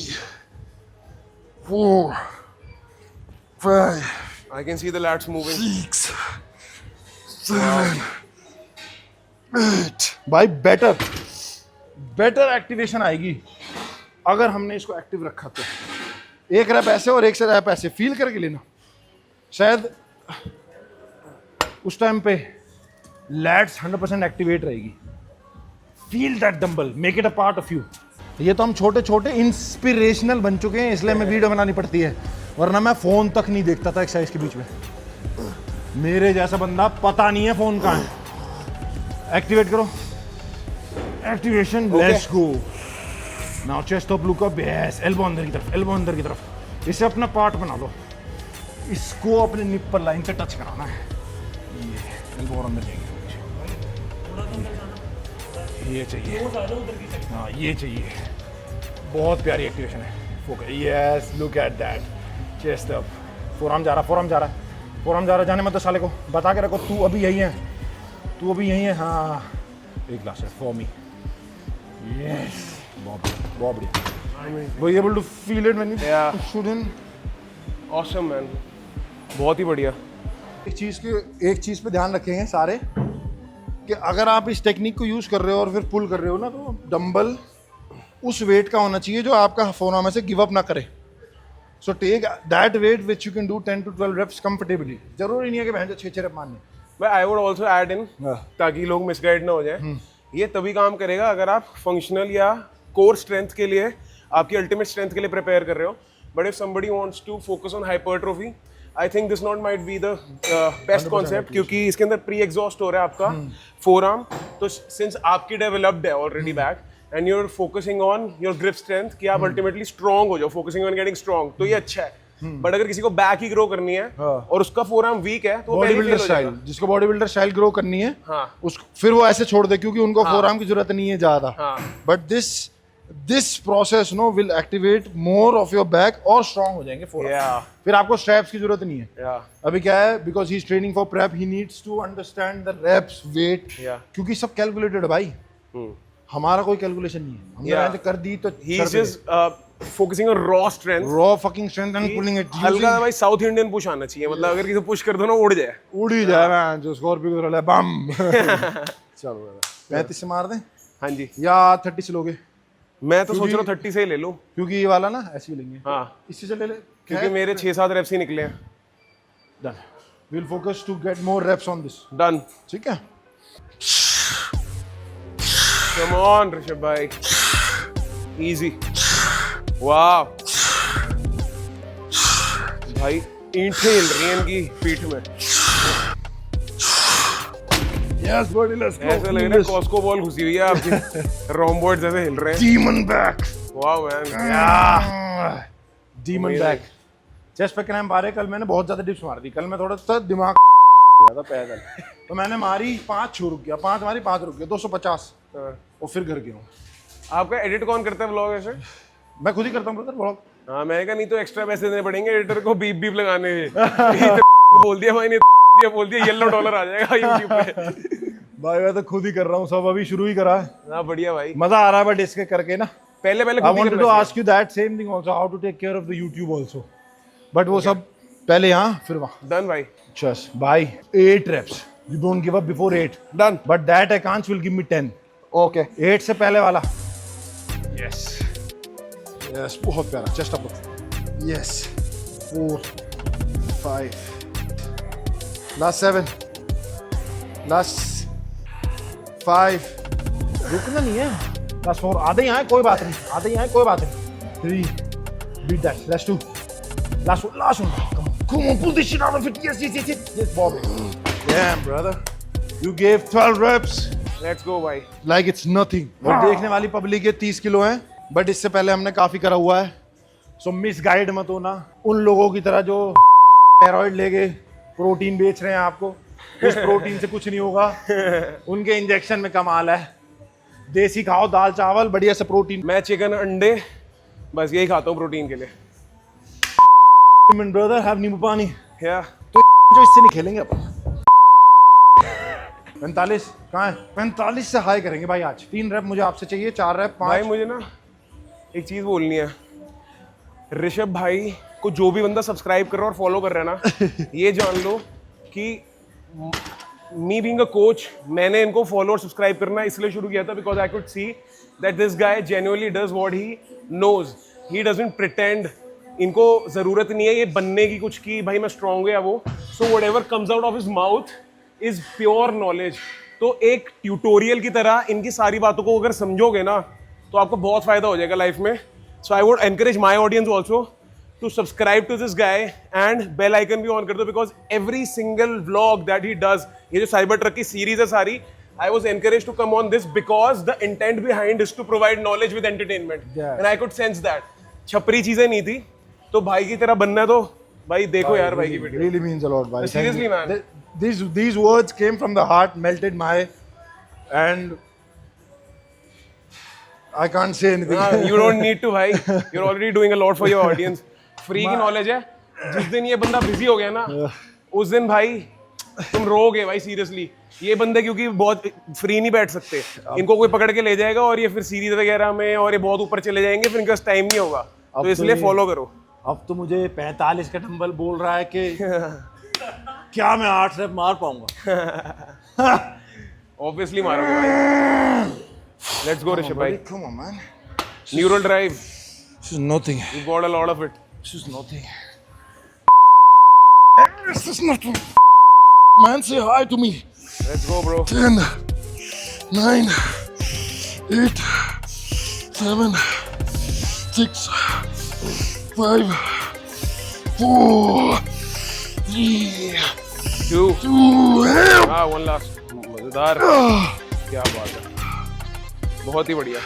4 5 I can see the lats moving 6 7 8 भाई बेटर एक्टिवेशन आएगी अगर हमने इसको एक्टिव रखा तो एक रैप ऐसे और एक से रैप ऐसे फील करके लेना, शायद उस टाइम पे लैट्स 100% एक्टिवेट रहेगी। Feel that dumbbell, make it a part of you. ये तो हम छोटे छोटे इंस्पिरेशनल बन चुके हैं, इसलिए हमें वीडियो बनानी पड़ती है, वरना मैं फोन तक नहीं देखता था एक्सरसाइज के बीच में। मेरे जैसा बंदा पता नहीं है फोन कहाँ है। एक्टिवेट करो, activation, let's go. Now chest up, look up, yes, elbow अंदर की तरफ, एल्बो अंदर की तरफ। इसे अपना पार्ट बना लो, इसको अपने निप्पल लाइन से टच कराना है। ये एल्बो और अंदर जाएगी, ये चाहिए, हाँ ये चाहिए। बहुत प्यारी एक्टिवेशन है। Focus, yes, look at that, chest up, forearm जा रहा, फोरआर्म जा रहा, फोरआर्म जा रहा। जाने मत दो साले को, बता के रखो तू अभी यही है, तू अभी यही है। हाँ एक ग्लास है फॉर मी, यस, बहुत बढ़िया। Were you able to feel it when you Yeah. stood in? Awesome man, बहुत ही बढ़िया। एक चीज़ पे ध्यान रखेंगे सारे कि अगर आप इस टेक्निक को यूज़ कर रहे हो और फिर पुल कर रहे हो ना, तो डंबल उस वेट का होना चाहिए जो आपका फोरआर्म में से गिव अप ना करे। So take that weight which you can do 10 to 12 reps comfortably. जरूरी नहीं है कि बहन 6 रेप मारने। भाई I would also add in, ताकि लोग मिसगाइड ना हो जाए, ये तभी काम करेगा अगर आप फंक्शनल या कोर स्ट्रेंथ के लिए, आपकी अल्टीमेट स्ट्रेंथ के लिए प्रिपेयर कर रहे हो। But if somebody wants to focus on hypertrophy, I think this not might be the best concept, क्योंकि इसके अंदर प्री एग्जॉस्ट हो रहा है आपका फोरआर्म। तो सिंस आपकी डेवलप्ड है already back and you are focusing on your grip strength, कि आप अल्टीमेटली स्ट्रॉन्ग हो जाओ, फोकसिंग ऑन गेटिंग स्ट्रॉन्ग, तो ये अच्छा है। बट अगर किसी को बैक ही ग्रो करनी है और उसका फोरआर्म वीक है, तो बॉडी बिल्डर स्टाइल, जिसको बॉडी बिल्डर स्टाइल ग्रो करनी है, हाँ, फिर वो ऐसे छोड़ दे, क्योंकि उनको फोरआर्म की जरूरत नहीं है ज्यादा। But this process know will activate more of your back और स्ट्रांग हो जाएंगे फोरआर्म। फिर आपको स्ट्रैप्स की जरूरत नहीं है। अभी क्या है, because he is training for prep, he needs to understand the reps, weight, क्योंकि सब कैलकुलेटेड है भाई। हमारा कोई कैलकुलेशन नहीं है, हमने ऐसे कर दी तो he is just focusing on raw strength, raw fucking strength and pulling it. हल्का भाई साउथ इंडियन पुश आना चाहिए, मतलब अगर किसी पुश कर दो ना उड़ जाए, उड़ ही जाए मैं, जो स्कॉर्पियो को रहा बम। चलो 35 से मार दें हाँ जी। या 30 से लोगे? मैं तो सोच रहा हूँ 30 से ही ले लूँ, क्योंकि ये वाला ना ऐसे ही लेंगे। हाँ इससे से ले ले, क्योंकि मेरे 6-7 रेप्स ही निकले हैं। Done, we will focus to get more reps on this. Done, ठीक है। कम ऑन ऋषभ भाई, इजी, वाह भाई, ईंटें हिल रही हैं इनकी पीठ में, यस बॉडी, लेट्स गो। ऐसा लग रहा है कॉस्को बॉल घुसी हुई है आपकी, रोम्बोइड जैसे हिल रहे हैं। डीमन बैक, वाह मैन, डीमन बैक। चेस्ट पे क्रैम्प आ रहे। कल मैंने बहुत ज्यादा डिप्स मार दी, कल मैं थोड़ा सा दिमाग हो गया था पैदल, तो मैंने मारी 5 छू रुक गया, 5 मारी 5 रुक गया, 250 और फिर घर गया हूँ। आपका एडिट कौन करता है व्लॉग ऐसे? मैं खुद ही करता हूँ ब्रदर व्लॉग। हाँ मैंने कहा नहीं तो एक्स्ट्रा पैसे देने पड़ेंगे एडिटर को, बीप बीप लगाने के। बोल दिया भाई, नहीं बोल दिया, येलो डॉलर आ जाएगा यूट्यूब पे। भाई मैं तो खुद ही कर रहा हूँ सब, अभी शुरू ही करा है। हाँ बढ़िया भाई, मजा आ रहा है बट इसके करके ना। पहले I wanted to ask you that same thing also, how to take care of the YouTube also. But वो सब पहले यहाँ फिर वहाँ। डन भाई, Just by 8 reps. You don't give up before 8. Done. But that Akansh will give me 10. Okay 8 से पहले वाला। Yes. Yes, बहुत प्यारा। Chest up. Yes. 4, 5. Last 7. Last 5. रुकना नहीं है। Last 4. आधे यहाँ है, कोई बात नहीं। आधे यहाँ है, कोई बात नहीं। 3. Beat that. Last 2. Last one. Last one. Come on, pull this shit out of it. Yes, yes, yes, yes. Yes, Bob. Damn, brother. You gave 12 reps. Let's go भाई। Like it's nothing. और देखने वाली public ये 30 kilo है, but इससे पहले हमने काफी करा हुआ है। सो मिसगाइड मत होना उन लोगों की तरह जो स्टेरॉइड लेके प्रोटीन बेच रहे हैं आपको। उस प्रोटीन से कुछ नहीं होगा, उनके इंजेक्शन में कमाल है। देसी खाओ, दाल चावल, बढ़िया से प्रोटीन। मैं चिकन अंडे बस यही खाता हूँ प्रोटीन के लिए। ब्रदर हैव नींबू पानी। क्या जो इससे नहीं खेलेंगे अपन। 45 कहाँ है? 45 से हाई करेंगे भाई आज। 3 रैप मुझे आपसे चाहिए, 4 रैप, 5। भाई मुझे ना एक चीज बोलनी है, ऋषभ भाई को जो भी बंदा सब्सक्राइब कर रहा है और फॉलो कर रहा है ना, ये जान लो कि मी बीइंग अ कोच, मैंने इनको फॉलो और सब्सक्राइब करना इसलिए शुरू किया था because I could see that this guy genuinely does what he knows, he doesn't pretend. इनको जरूरत नहीं है ये बनने की कुछ की भाई मैं स्ट्रांग हूँ या वो, so whatever comes out of his mouth is pure knowledge. तो एक ट्यूटोरियल की तरह इनकी सारी बातों को अगर समझोगे ना तो आपको बहुत फायदा हो जाएगा लाइफ में। So I would encourage my audience also to subscribe to this guy and bell icon भी on कर दो because every single vlog that he does, ये जो साइबर ट्रक की सीरीज है सारी, I was encouraged to come on this because the intent behind is to provide knowledge with entertainment, and I could sense that छपरी चीजें नहीं थी, तो भाई की तरह बनना है तो भाई देखो यार भाई की video. Really means a lot, bhai. Seriously, man. These words came from the heart, melted my, and I can't say anything. You don't need to भाई, you're already doing a lot for your audience. Free की knowledge है, जिस दिन ये बंदा busy हो गया ना उस दिन भाई तुम रोगे भाई सीरियसली। ये बंदे क्योंकि बहुत फ्री नहीं बैठ सकते, इनको कोई पकड़ के ले जाएगा और ये फिर सीरीज वगैरह में और ये बहुत ऊपर चले जाएंगे, फिर इनका टाइम नहीं होगा, तो इसलिए फॉलो करो। अब तो मुझे 45 का डंबल बोल रहा है कि क्या मैं 8 रेप मार पाऊंगा? ऑब्वियसली मारोगे भाई। लेट्स गो ऋषभ भाई। Come on, man. Neural drive, This is nothing. You got a lot of it. This is nothing. This is nothing. Man, say hi to me. Let's go bro. 10, 9, 8, 7, 6, 5, 4, 3, 2 2, हाँ one last. मजेदार, क्या बात है, बहुत ही बढ़िया।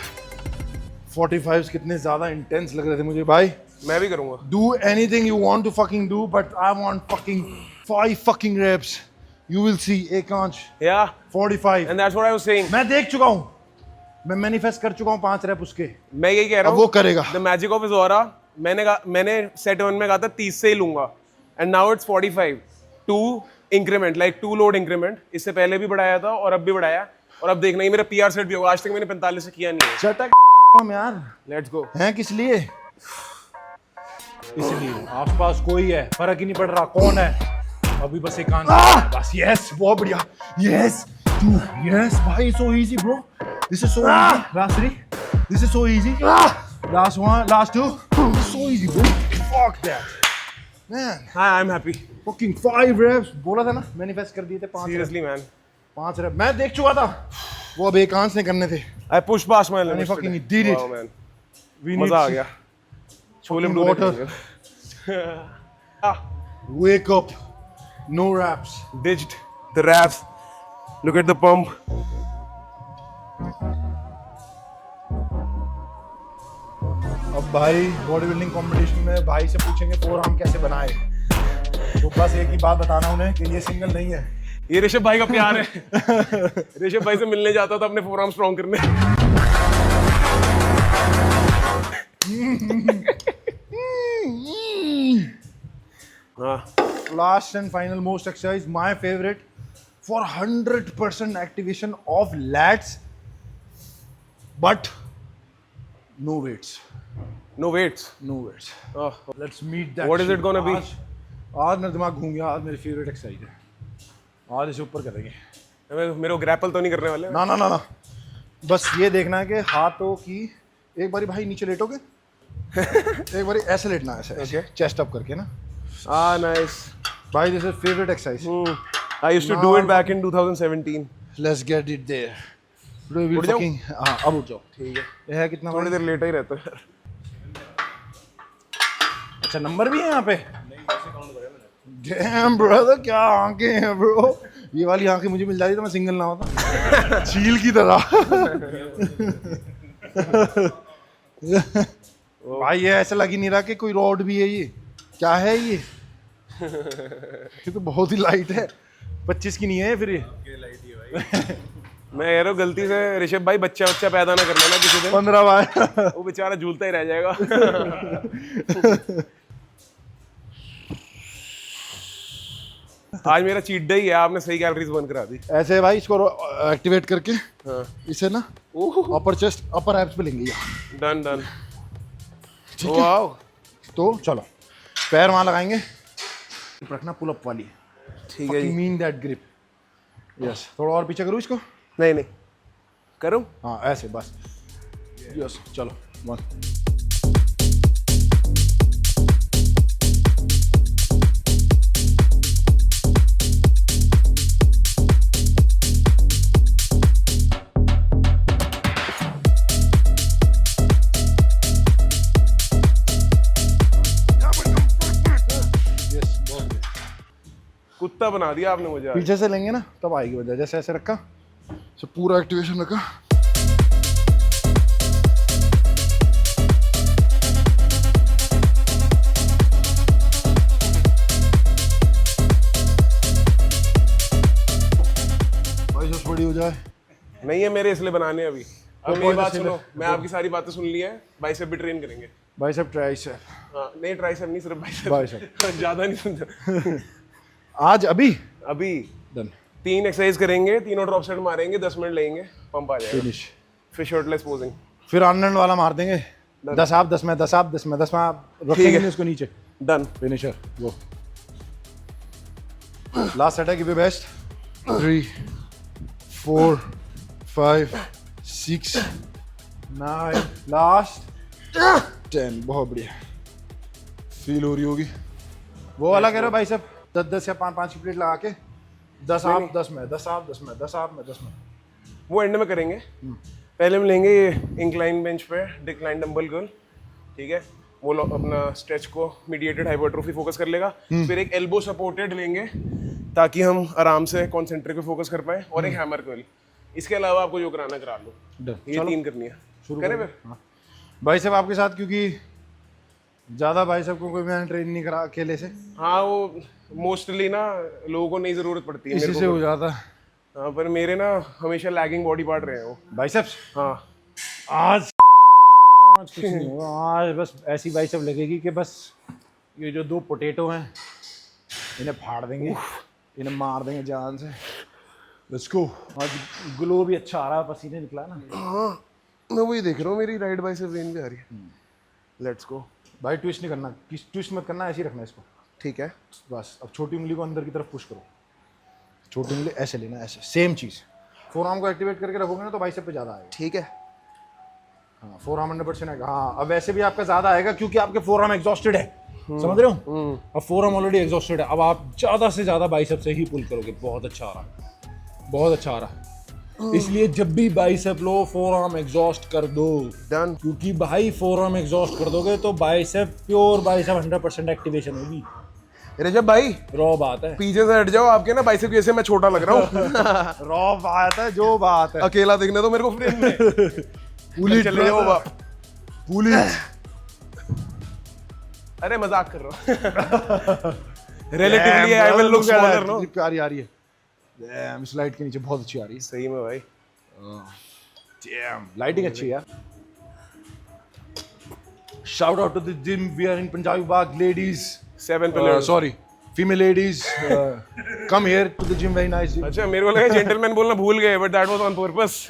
45 कितने ज्यादा इंटेंस लग रहे थे मुझे भाई। मैं भी करूंगा। Do anything you want to fucking do, but I want fucking 5 fucking reps. You will see, Ekansh. Yeah, 45. and that's what I was saying. मैं देख चुका हूँ, मैं मैनिफेस्ट कर चुका हूँ 5 रेप उसके। मैं यही कह रहा अब हूँ वो करेगा। The magic of his aura. मैंने सेट 1 में कहा था 30 से ही लूंगा, and now it's 45। 2 increment, like 2 load increment. इससे पहले भी बढ़ाया था और अब भी बढ़ाया, और अब देखना ही मेरा PR सेट भी होगा। आज तक मैंने 45 से किया नहीं है। चटक हम यार, लेट्स गो। हैं किस लिए? इसलिए आसपास कोई है, फर्क ही नहीं पड़ रहा कौन है, अभी बस एक कान बस यस, बहुत बढ़िया। यस टू, यस भाई, so easy bro, this is so easy. Last 3, this is so easy. Last 1, last 2, so easy bro, fuck that man. हाँ, I am happy. Fucking 5 reps बोला था ना, मैनिफेस्ट कर दिए थे 5 सीरियसली मैन, 5 रेप मैं देख चुका था, वो अब एकांश ने करने थे। I push pass my limits. fucking did it. Man, We मजा आ need गया। Chole fucking bhature water. Wake up, no raps. ditched the raps. Look at the pump. अब भाई बॉडी बिल्डिंग कंपटीशन में भाई से पूछेंगे फोरआर्म कैसे बनाए, तो बस एक ही बात बताना उन्हें कि ये सिंगल नहीं है। ये ऋषभ भाई का प्यार है। ऋषभ भाई से मिलने जाता था अपने फोरआर्म स्ट्रॉन्ग करने। Last and final most exercise, my favorite, for 100% activation of lats, but no weights. No weights. No weights. Oh. Let's meet that. What is shit. it gonna be? आज मेरा दिमाग घूम गया। आज मेरी फेवरेट एक्सरसाइज है, आज इसे ऊपर करेंगे। मेरे को ग्रैपल तो नहीं करने वाले। ना ना ना ना, बस ये देखना है कि हाथों की, एक बारी भाई नीचे लेटोगे, एक बारी ऐसे लेटना है, ऐसे चेस्ट अप करके ना। Ah, nice. भाई this is favourite exercise. I used to do it back in 2017. Let's get it there. Today we उठ जाऊं? फकिंग, हां अब उठ जाओ। ठीक है, ये है कितना? थोड़ी देर लेटा ही रहता है। अच्छा नंबर भी है यहाँ पे? डैम ब्रदर, क्या आंखें हैं ब्रो। ये वाली आंखें मुझे मिल जाती तो मैं सिंगल ना होता। चील की तरह। भाई ये ऐसा लग ही नहीं रहा कि कोई रॉड भी है। ये क्या है ये? ये तो बहुत ही लाइट है। 25 की नहीं है फिर ये। मैं कह रहा हूँ गलती से ऋषभ भाई बच्चा पैदा ना कर लेना किसी दिन। 15 बार वो बेचारा झूलता ही रह जाएगा। आज मेरा चीट डे ही है, आपने सही कैलोरीज बर्न करा दी। ऐसे भाई इसको एक्टिवेट करके इसे ना ओह, अपर चेस्ट, अपर एब्स पे लेंगे यहाँ। Done done. ठीक है, वाओ, तो चलो पैर वहां लगाएंगे, रखना पुल अप वाली। ठीक है जी। Mean that grip. यस, थोड़ा और पीछे करूँ इसको? नहीं नहीं करूं? हाँ ऐसे बस। यस, चलो 1। कुत्ता बना दिया आपने मुझे आज। पीछे से लेंगे ना तब आएगी वजह। जैसे ऐसे रखा, तो पूरा एक्टिवेशन रखा। भाई जो बड़ी हो जाए। नहीं है मेरे, इसलिए बनाने हैं अभी। अब तो मेरी बात से सुनो, ले। मैं आपकी सारी बातें सुन ली है, बाइसेप भी ट्रेन करेंगे। Bicep tricep. हाँ नहीं, ट्राइसेप नहीं, सिर्फ बाइसेप। बाइसेप। ज्यादा नहीं सुनता। आज अभी अभी डन 3 एक्सरसाइज करेंगे, तीनों ड्रॉप सेट मारेंगे, 10 मिनट लेंगे, पंप आ जाएगा। फिनिश। फिर शर्टलेस पोजिंग। फिर आनंद वाला मार देंगे। 10 आप 10 में, 10 आप 10 में, 10 में आप रखेंगे है। नहीं उसको नीचे। डन। फिनिशर वो। लास्ट सेट है, गिव योर बेस्ट। 3 4 5 6 9 लास्ट 10। बहुत बढ़िया फील हो रही होगी। वो वाला कह रहे हो भाई साहब, 10 या 5 की प्लेट लगा के 10 आप 10 में, 10 आप 10 में, 10 आप में 10 में। वो एंड में करेंगे। पहले हम लेंगे ये इंक्लाइन बेंच पे डिक्लाइन डंबल कर्ल, ठीक है। वो अपना स्ट्रेच को मीडिएटेड हाइपरट्रोफी फोकस कर लेगा। फिर एक एल्बो सपोर्टेड लेंगे ताकि हम आराम से कॉन्सेंट्रिक पे फोकस कर पाए, और एक हैमर कर्ल। इसके अलावा आपको जो कराना करा लो। Done. ये 3 करनी है। शुरू करें करें? फिर? हाँ। भाई साहब आपके साथ, क्योंकि ज़्यादा भाई साहब को कोई मैंने ट्रेन नहीं करा अकेले से, हाँ वो मोस्टली ना लोगों को नहीं जरूरत पड़ती है, इसी मेरे से को। हो जाता। हाँ पर मेरे ना हमेशा लैगिंग बॉडी पार्ट रहे हैं वो। बाइसेप्स हाँ आज कुछ नहीं होगा। आज बस ऐसी बाइसेप लगेगी कि बस ये जो 2 पोटैटो हैं इन्हें फाड़ देंगे, इन्हें मार देंगे जान से। Let's go. आज ग्लो भी अच्छा आ रहा है, पसीने निकला ना। हाँ मैं वही देख रहा हूँ, मेरी राइट बाइसेप वेन भी आ रही है। Let's go. भाई ट्विस्ट नहीं करना, ट्विस्ट मत करना, ऐसे ही रखना इसको। ठीक है। बस अब छोटी उंगली को अंदर की तरफ पुश करो। छोटी उंगली ऐसे लेना, ऐसे सेम चीज़। फोरआर्म को एक्टिवेट करके रखोगे ना तो बाइसेप पे ज़्यादा आएगा। ठीक है। हाँ फोरआर्म 100% आएगा। हाँ अब वैसे भी आपका ज़्यादा आएगा क्योंकि आपके फोरआर्म एग्जॉस्टेड है, समझ रहे हो। अब फोरआर्म ऑलरेडी एग्जॉस्टेड है, अब आप ज़्यादा से ज़्यादा बाइसेप से ही पुल करोगे। बहुत अच्छा आ रहा है, बहुत अच्छा आ रहा है। इसलिए जब भी बाइसेप लो फोरआर्म एग्जॉस्ट कर दो। डन। क्योंकि भाई फोरआर्म एग्जॉस्ट कर दोगे तो बाइसेप प्योर बाइसेप 100% एक्टिवेशन होगी। ऋषभ भाई रॉ बात है, पीछे से हट जाओ, आपके ना बाइसेप जैसे मैं छोटा लग रहा हूँ। रॉ बात है, जो बात है। अकेला देखने तो मेरे को फ्रेम में। पुलिस चले जाओ बा। पुलिस। अरे मजाक कर रहा हूँ। Relatively I will look smaller no. प्यारी आ रही है। डैम इस लाइट के नीचे बहुत अच्छी आ रही है। सही में भाई। डैम लाइटिंग अच्छी है यार। Shout out to the gym we are in Punjabi Bagh ladies. 7 pillars. Sorry female ladies come here to the gym, very nice. अच्छा मेरे को लगा जेंटलमैन बोलना भूल गए, but that was on purpose.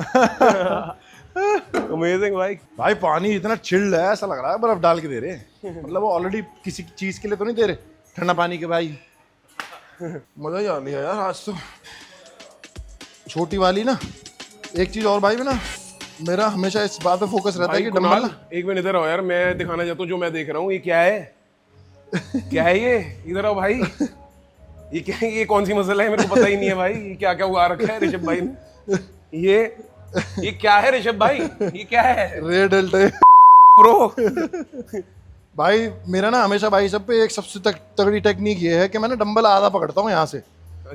Amazing भाई। भाई पानी इतना चिल्ड है, ऐसा लग रहा है बर्फ डाल के दे रहे हैं। मतलब वो ऑलरेडी किसी चीज के लिए तो नहीं दे रहे ठंडा पानी के। भाई मजा ही आ लिया यार आज तो। छोटी वाली ना, एक चीज और भाई में ना, मेरा हमेशा इस बात पे फोकस रहता है कि डंबल ना। एक मिनट इधर आओ यार, मैं दिखाना चाहता हूँ जो मैं देख रहा हूँ। ये क्या है? क्या है ये? इधर आओ भाई। ये क्या है? ये कौन सी मसला है? मेरे को पता ही नहीं है भाई। ये क्या क्या उगा रखा है ऋषभ भाई ने? ये क्या है ऋषभ भाई? ये क्या है रेड डेल्टा ब्रो? भाई मेरा ना हमेशा भाई सब पे एक सबसे तगड़ी टेक्निक ये है कि मैंने डंबल आधा पकड़ता हूँ यहाँ से।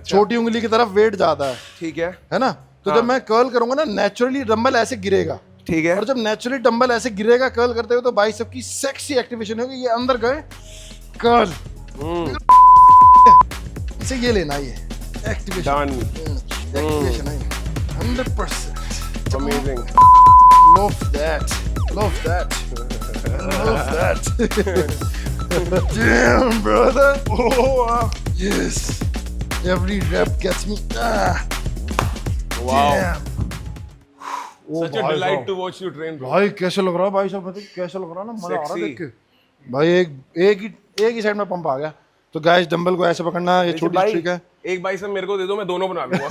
छोटी उंगली की तरफ वेट ज्यादा ठीक है। है ना। तो जब मैं कर्ल करूंगा ना, नेचुरली डंबल ऐसे गिरेगा। ठीक है। और जब नेचुरली डंबल ऐसे गिरेगा कर्ल करते हुए, तो बाइसेप की सेक्सी एक्टिवेशन होगी। ये अंदर गए कर्ल, इसे ये लेना, ये एक्टिवेशन। डन। एक्टिवेशन है 100%। Amazing. Love that. Love that. Love that. Damn, brother. Oh, wow. Yes. Every rep gets me. Ah. Wow. Damn. Oh, Such a भाई delight साहब। to watch you train, bro. भाई कैसे लग रहा है भाई साहब, मतलब कैसे लग रहा है ना, मजा आ रहा है Sexy. देख के। भाई एक ही साइड में पंप आ गया। तो गाइस डंबल को ऐसे पकड़ना, ये छोटी भाई, ट्रिक है। एक बाइसेप मेरे को दे दो, मैं दोनों बना लूंगा।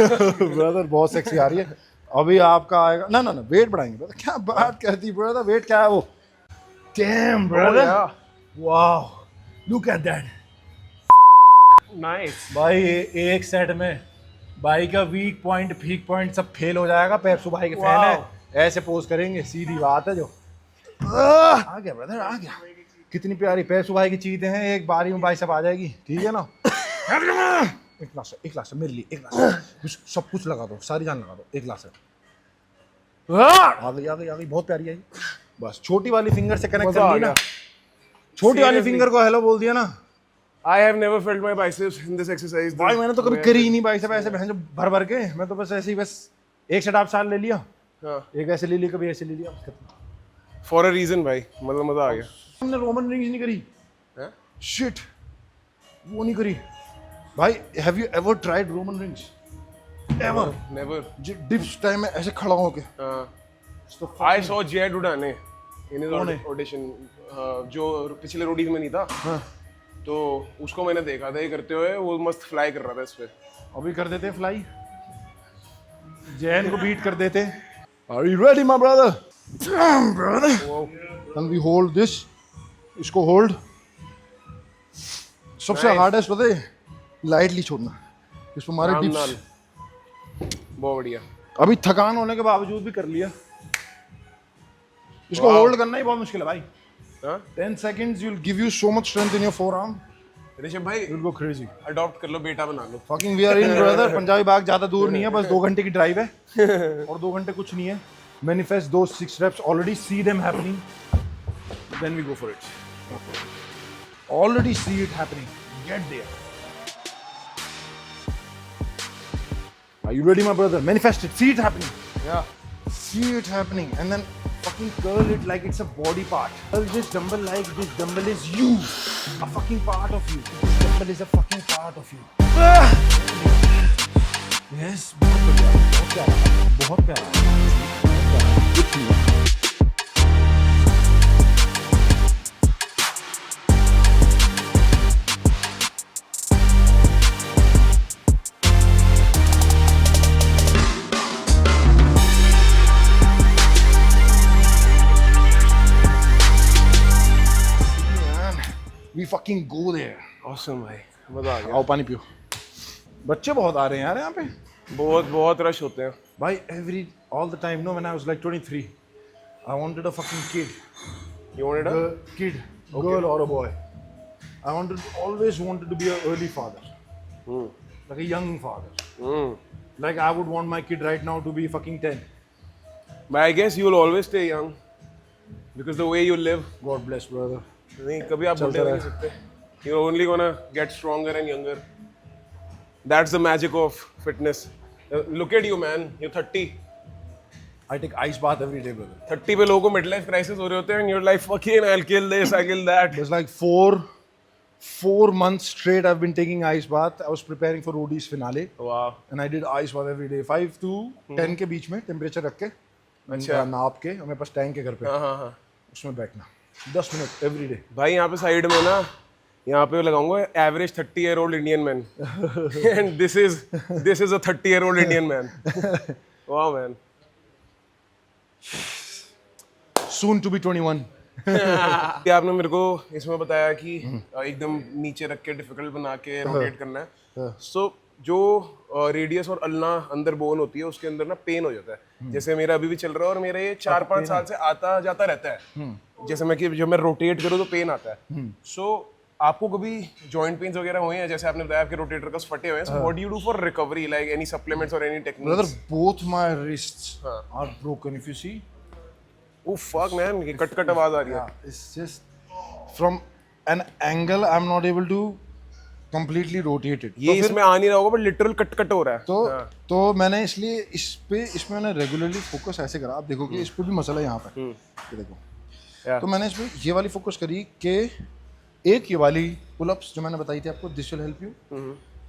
ब्रदर बहुत सेक्सी आ रही है। अभी आपका आएगा ना ना ना, वेट बढ़ाएंगे ब्रदर, क्या बात करती ब्रदर, वेट क्या है वो? Dam brother, wow, look at that nice. भाई। एक सेट में भाई का वीक पॉइंट फीक पॉइंट सब फेल हो जाएगा। पेप्सू भाई के फैन है, ऐसे पोज करेंगे, सीधी बात है। जो आ गया ब्रदर, आ गया। कितनी प्यारी पेप्सू भाई की चीजें हैं, एक बारी में भाई सब आ जाएगी, ठीक है ना? एक लाख मेरे लिए, एक लाख सब कुछ लगा दो, सारी जान लगा दो, एक लाख से। आ गई आ गई आ गई, बहुत प्यारी आई। बस छोटी वाली फिंगर से कनेक्ट कर ली ना, छोटी वाली फिंगर को हेलो बोल दिया ना। I have never felt my biceps in this exercise. भाई मैंने तो कभी करी ही नहीं बाइसेप ऐसे बहन जो भर भर के। मैं तो बस ऐसे ही बस एक सेट आप साल ले लिया, हाँ। एक ऐसे ले लिया, कभी ऐसे ले लिया। For a reason भाई, मतलब मजा आ गया। हमने रोमन रिंग्स नहीं करी। हैं? शिट, वो नहीं करी भाई। Have you ever tried Roman rings? Ever? Never. जो डिप्स टाइम में ऐसे खड़ा होके। I saw Jay Dudane in his audition, जो पिछले रोडीज में नहीं था। हाँ। तो उसको मैंने देखा था ये करते हुए, वो मस्त फ्लाई कर रहा था इस पे। अभी कर देते फ्लाई, जैन को बीट कर देते। Are you ready my brother? Damn brother. Can we hold this? इसको होल्ड। सबसे हार्डेस्ट पता है, लाइटली छोड़ना। इसको हमारे आराम नाल। डिप्स बहुत बढ़िया। अभी थकान होने के बावजूद भी कर लिया। इसको होल्ड करना ही बहुत मुश्किल है भाई। हाँ? 10 seconds you'll give you so much strength in your forearm. Rishabh भाई You'll go crazy. अडॉप्ट कर लो, बेटा बना लो। Fucking we are in brother. Punjabi बाग ज्यादा दूर नहीं है, बस 2 घंटे की ड्राइव है। और 2 घंटे कुछ नहीं है। Manifest those 6 reps. Already see them happening. Then we go for it. Already see it happening. Get there. Are you ready, my brother? Manifest it. See it happening. Yeah. See it happening, and then fucking curl it like it's a body part. Curl this dumbbell like this dumbbell is you, a fucking part of you. This dumbbell is a fucking part of you. Yes, बहुत बढ़िया, बहुत प्यारा, बहुत प्यारा, बहुत प्यारा. Good to you. We fucking go there. Awesome भाई, मजा आ गया। आओ पानी पियो। बच्चे बहुत आ रहे हैं यार यहाँ पे। बहुत रश होते हैं भाई all the time, no, when I was like 23, I wanted a fucking kid. You wanted a Kid, girl or a boy. I always wanted to be an early father. Like a young father. Like I would want my kid right now to be fucking 10. But I guess you will always stay young because the way you live. God bless, brother. नहीं, कभी आप बुढ़े नहीं सकते। You're only gonna get stronger and younger. That's the magic of fitness. Look at you, man. You're 30. I take ice bath every day, brother. 30 पे लोगों को mid life crisis हो रहे होते हैं and you're like fucking I'll kill this, I'll kill that. There's like four months straight I've been taking ice bath. I was preparing for Rudy's finale. Wow. And I did ice bath every day. 5 to 10 के बीच में temperature रख के, अच्छा। नाप के, और मेरे पास tank के घर पे, हाँ। उसमें बैठना 10 मिनट एवरी डे। भाई यहाँ पे साइड में ना, यहाँ पे लगाऊंगा average 30-year-old Indian man and this is a 30-year-old Indian man. वाह मैन। Soon to be 21. कि आपने मेरे को इसमें बताया कि एकदम नीचे रख के डिफिकल्ट बना के रोटेट करना है। सो जो रेडियस और अल्ना अंदर बोन होती है उसके अंदर ना पेन हो जाता है। जैसे मेरा अभी भी चल रहा है और मेरा ये 4-5 साल से आता जाता रहता है। जैसे जब मैं रोटेट करूँ तो पेन आता है। सो आपको कभी जॉइंट पेन्स वगैरह हुए हैं? जैसे आपने बताया आपके रोटेटर कस फटे हुए हैं। So what do you do for recovery, like any supplements और any Brother, techniques? both my wrists are broken. If you see, oh fuck man, ये कट आवाज आ रही है। it's just from an angle I'm not able to completely rotate it. ये इसमें आ नहीं रहा होगा बट लिटरल कट हो रहा है। तो मैंने इसलिए इसमें मैंने रेगुलरली फोकस ऐसे करा। आप देखोगे इस पे भी मसला है यहाँ पे, ये देखो। तो मैंने इस पे ये वाली फोकस करी कि एक ये वाली पुलअप्स जो मैंने बताई थी आपको, this will help you.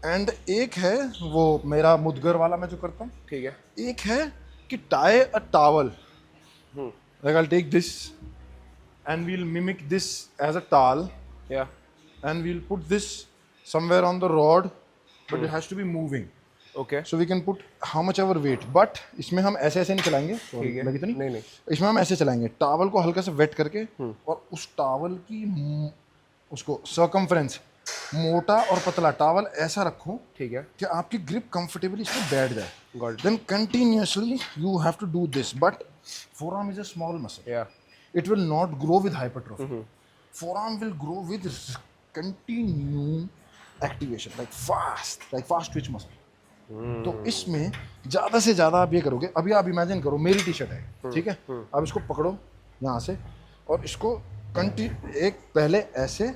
And एक है वो मेरा मुदगर वाला मैं जो करता हूँ। ठीक है। एक है कि tie a towel, like I'll take this and we'll mimic this as a towel या and we'll put this somewhere on the rod but it has to be moving. Okay So we can put how much our weight, but इसमें हम ऐसे ऐसे नहीं चलाएंगे, लगी तो नहीं, नहीं। इसमें हम ऐसे चलाएंगे, टावल को हल्का सा वेट करके और उस टावल की उसको सर्कमफ्रेंस मोटा और पतला टावल ऐसा रखो ठीक है कि आपकी ग्रिप कंफर्टेबली इसमें बैठ जाए. Got it. Then continuously you have to do this, but forearm is a small muscle. या It will not grow with hypertrophy. Forearm will grow with continue activation, like fast twitch muscle. तो इसमें ज़्यादा से ज़्यादा आप ये करोगे. अभी आप इमेजिन करो मेरी टी शर्ट है, ठीक है, आप इसको पकड़ो यहाँ से और इसको एक पहले ऐसे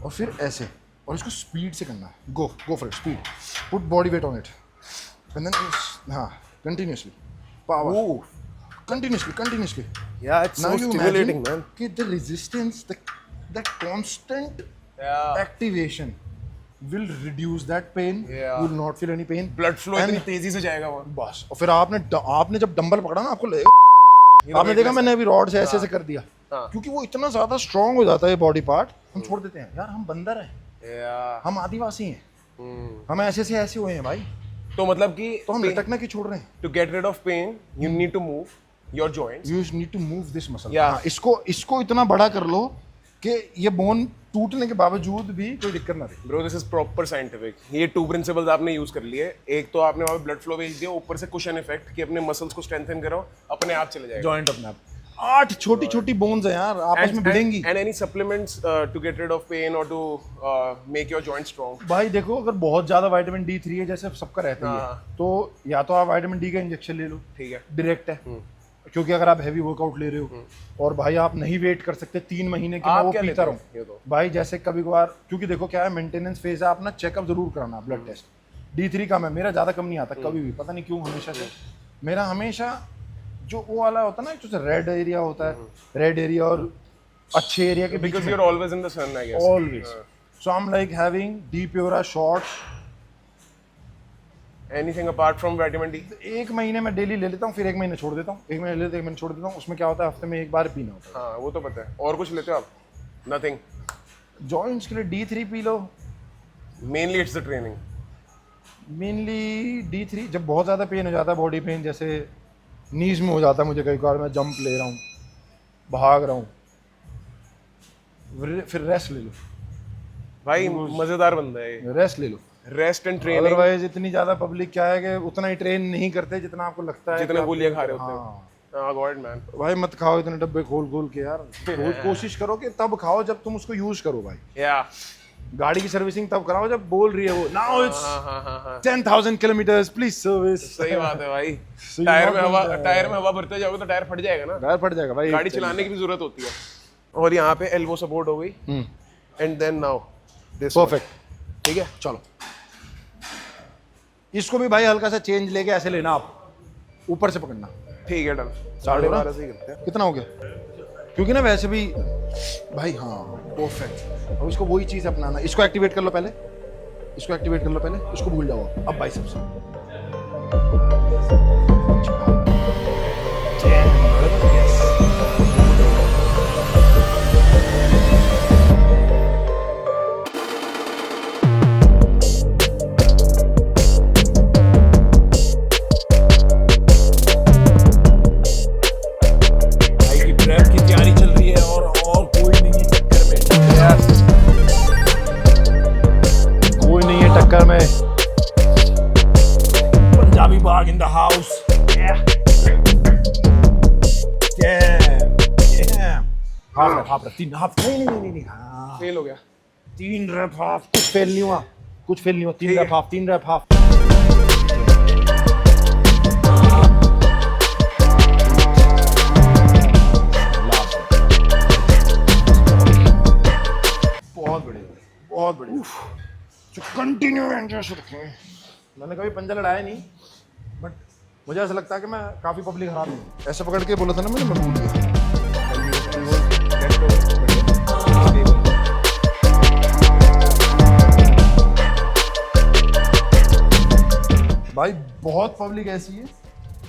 और फिर ऐसे और इसको स्पीड से करना है. Go for it, speed, put body weight on it and then हाँ कंटिन्यूसली पावर, continuously. या it's Now so you stimulating imagine man. कि the resistance, that constant या activation will reduce that pain. Yeah. You will not feel any pain. Blood flow And- इतनी तेजी से जाएगा वहाँ. बस. और फिर आपने जब डंबल पकड़ा ना आपको लगेगा, आपने देखा मैंने अभी रॉड से ऐसे कर दिया, क्योंकि वो इतना ज्यादा स्ट्रांग हो जाता है बॉडी पार्ट, हम छोड़ देते हैं. यार हम बंदर हैं, या हम आदिवासी हैं, हम ऐसे से ऐसे हुए हैं भाई, तो मतलब कि तो हम लटकना क्यों छोड़ रहे हैं? To get rid of pain you need to move your joints. You need to move this muscle. Yeah. हाँ, इसको इतना बड़ा कर लो कि ये बोन टूटने के बावजूद भी कोई दिक्कत ना रहे. Bro this is proper scientific. ये 2 प्रिंसिपल्स आपने यूज कर लिए. एक तो आपने वहाँ पे ब्लड फ्लो भेज दिया, ऊपर से कुशन इफेक्ट कि अपने मसल्स को स्ट्रेंथन करो, अपने आप चले जाएगा. जॉइंट अपने आप 8 छोटी छोटी बोन्स हैं यार, आपस में भिड़ेंगी. And any supplements to get rid of pain और to make your joint strong. भाई देखो, अगर बहुत ज्यादा विटामिन D3 है जैसे सबका रहता है, तो या तो आप विटामिन D का इंजेक्शन ले लो, ठीक है. डायरेक्ट है, क्योंकि अगर आप हैवी वर्कआउट ले रहे हो और भाई आप नहीं वेट कर सकते 3 महीने के, मैं आप वो क्या पीता लेते हो? ये रहूं तो। भाई. जैसे कभी कभार, क्योंकि देखो क्या है, मेंटेनेंस फेज है, अपना चेकअप जरूर कराना, ब्लड टेस्ट. D3 कम है, मेरा ज्यादा कम नहीं आता कभी भी, पता नहीं क्यों हमेशा से. मेरा हमेशा जो वो वाला होता है ना, जो रेड एरिया होता है, रेड एरिया और अच्छे एरिया के बीच बिकॉज़ में you are always in the sun I guess. always. So I'm like having deep Pura shots. Anything apart from vitamin D. 1 महीने में डेली ले लेता हूँ, फिर 1 महीने छोड़ देता हूँ, 1 महीने ले लेता हूँ, 1 महीने छोड़ देता हूँ. उसमें क्या होता है, हफ्ते में 1 बार पीना होता हाँ वो तो पता है. और कुछ लेते हो आप? नथिंग. है. जॉइंट्स के लिए D3 P low. Mainly it's the training. Mainly D3 जब बहुत ज़्यादा पेन हो जाता है, बॉडी पेन, जैसे नीज में हो जाता है मुझे कई बार, मैं जंप ले रहा हूँ, भाग रहा हूँ, फिर रेस्ट ले लो. भाई मजेदार बंदा है ये. रेस्ट ले लो. Rest and training. अदरवाइज इतनी ज़्यादा पब्लिक क्या है कि उतना ही ट्रेन नहीं करते जितना आपको लगता है. जितने कि गोलियां आप- खा रहे होते हैं. हाँ हाँ गॉड मैन. भाई, मत खाओ इतने डब्बे खोल के यार. कोशिश करो कि तब खाओ जब तुम उसको यूज करो भाई. या गाड़ी की सर्विसिंग तब कराओ जब बोल रही है वो, नाउ इट्स हाँ हाँ हाँ 10,000 किलोमीटर्स प्लीज सर्विस. सही बात है भाई. So टायर you में know हवा that- टायर में हवा भरते जाओगे तो टायर फट जाएगा ना. टायर फट जाएगा भाई. गाड़ी चलाने की भी जरूरत होती है. और यहाँ पे एल्बो सपोर्ट हो गई. And then now this perfect. ठीक है. चलो, इसको भी भाई हल्का सा चेंज लेके ऐसे लेना, आप ऊपर से पकड़ना. ठीक है डन. 12:30 से ही करते हैं. कितना हो गया? क्योंकि ना वैसे भी भाई, हाँ परफेक्ट. अब इसको वही चीज़ अपनाना. इसको एक्टिवेट कर लो पहले, इसको एक्टिवेट कर लो पहले, इसको भूल जाओ. अब बाइसेप्स. भाई की प्रेप की तैयारी चल रही है और कोई नहीं है टक्कर में. कोई नहीं है टक्कर में. पंजाबी बाग इन द हाउस. हाफ रख 3 हाफ. नहीं. हाँ, फेल हो गया. 3 रैप हाफ. कुछ फेल नहीं हुआ, 3 रैप हाफ, 3 रैप हाफ. बहुत बढ़िया. जो कंटिन्यू एंजॉय रखें. मैंने कभी पंजा लड़ाया नहीं, बट मुझे ऐसा लगता है कि मैं काफ़ी पब्लिक हरा दूँ. ऐसे पकड़ के बोला था ना मैंने, मैं भूल गया. भाई बहुत पब्लिक ऐसी है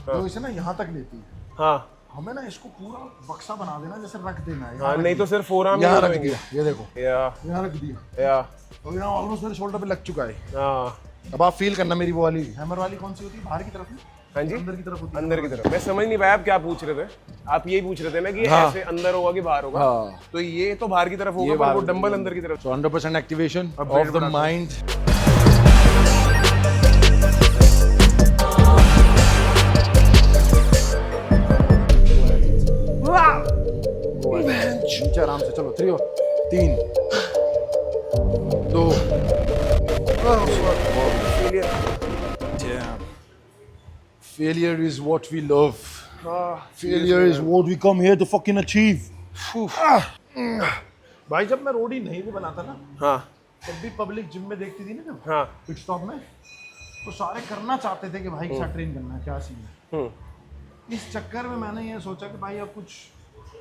जो इसे ना यहाँ तक लेती है. हाँ हमें ना इसको पूरा बक्सा बना देना, जैसे रख देना है. हाँ नहीं तो सिर्फ फोरआर्म यहाँ रख दिया, ये देखो, या यहाँ रख दिया. या तो यहाँ ऑलमोस्ट मेरे शोल्डर पे लग चुका है. हाँ अब आप फील करना मेरी वो वाली हैमर वाली कौन सी होती है, बाहर की तरफ में? हाँ जी, अंदर की तरफ होती है? अंदर की तरफ। मैं समझ नहीं पाया आप क्या पूछ रहे थे। आप यही पूछ रहे थे ना कि ऐसे अंदर होगा कि बाहर होगा। हाँ। तो ये तो बाहर की तरफ होगा, पर वो डंबल अंदर की तरफ। So 100% activation of the mind. नीचे आराम से चलो, 3 और 3 2 Failure is what we love. Failure is what we come here to fucking achieve. भाई जब मैं रोडी नहीं भी बनाता ना, हाँ तब भी पब्लिक जिम में देखती थी ना जब हाँ पिट स्टॉप में, तो सारे करना चाहते थे कि भाई के साथ ट्रेन करना है, क्या सीन है। इस चक्कर में मैंने ये सोचा कि भाई अब कुछ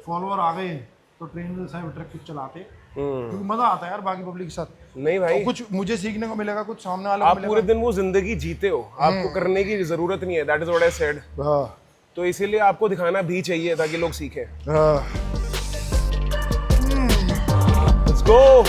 फॉलोअर आ गए तो ट्रेन साहब ट्रक कुछ चलाते, क्योंकि मजा आता है यार बाकी पब्लिक के साथ। नहीं भाई, और कुछ मुझे सीखने को मिलेगा, कुछ सामने वाले को आप मिलेगा। पूरे दिन वो जिंदगी जीते हो, आपको करने की जरूरत नहीं है। That is what I said. हाँ तो इसीलिए आपको दिखाना भी चाहिए ताकि लोग सीखें। हाँ। Let's go.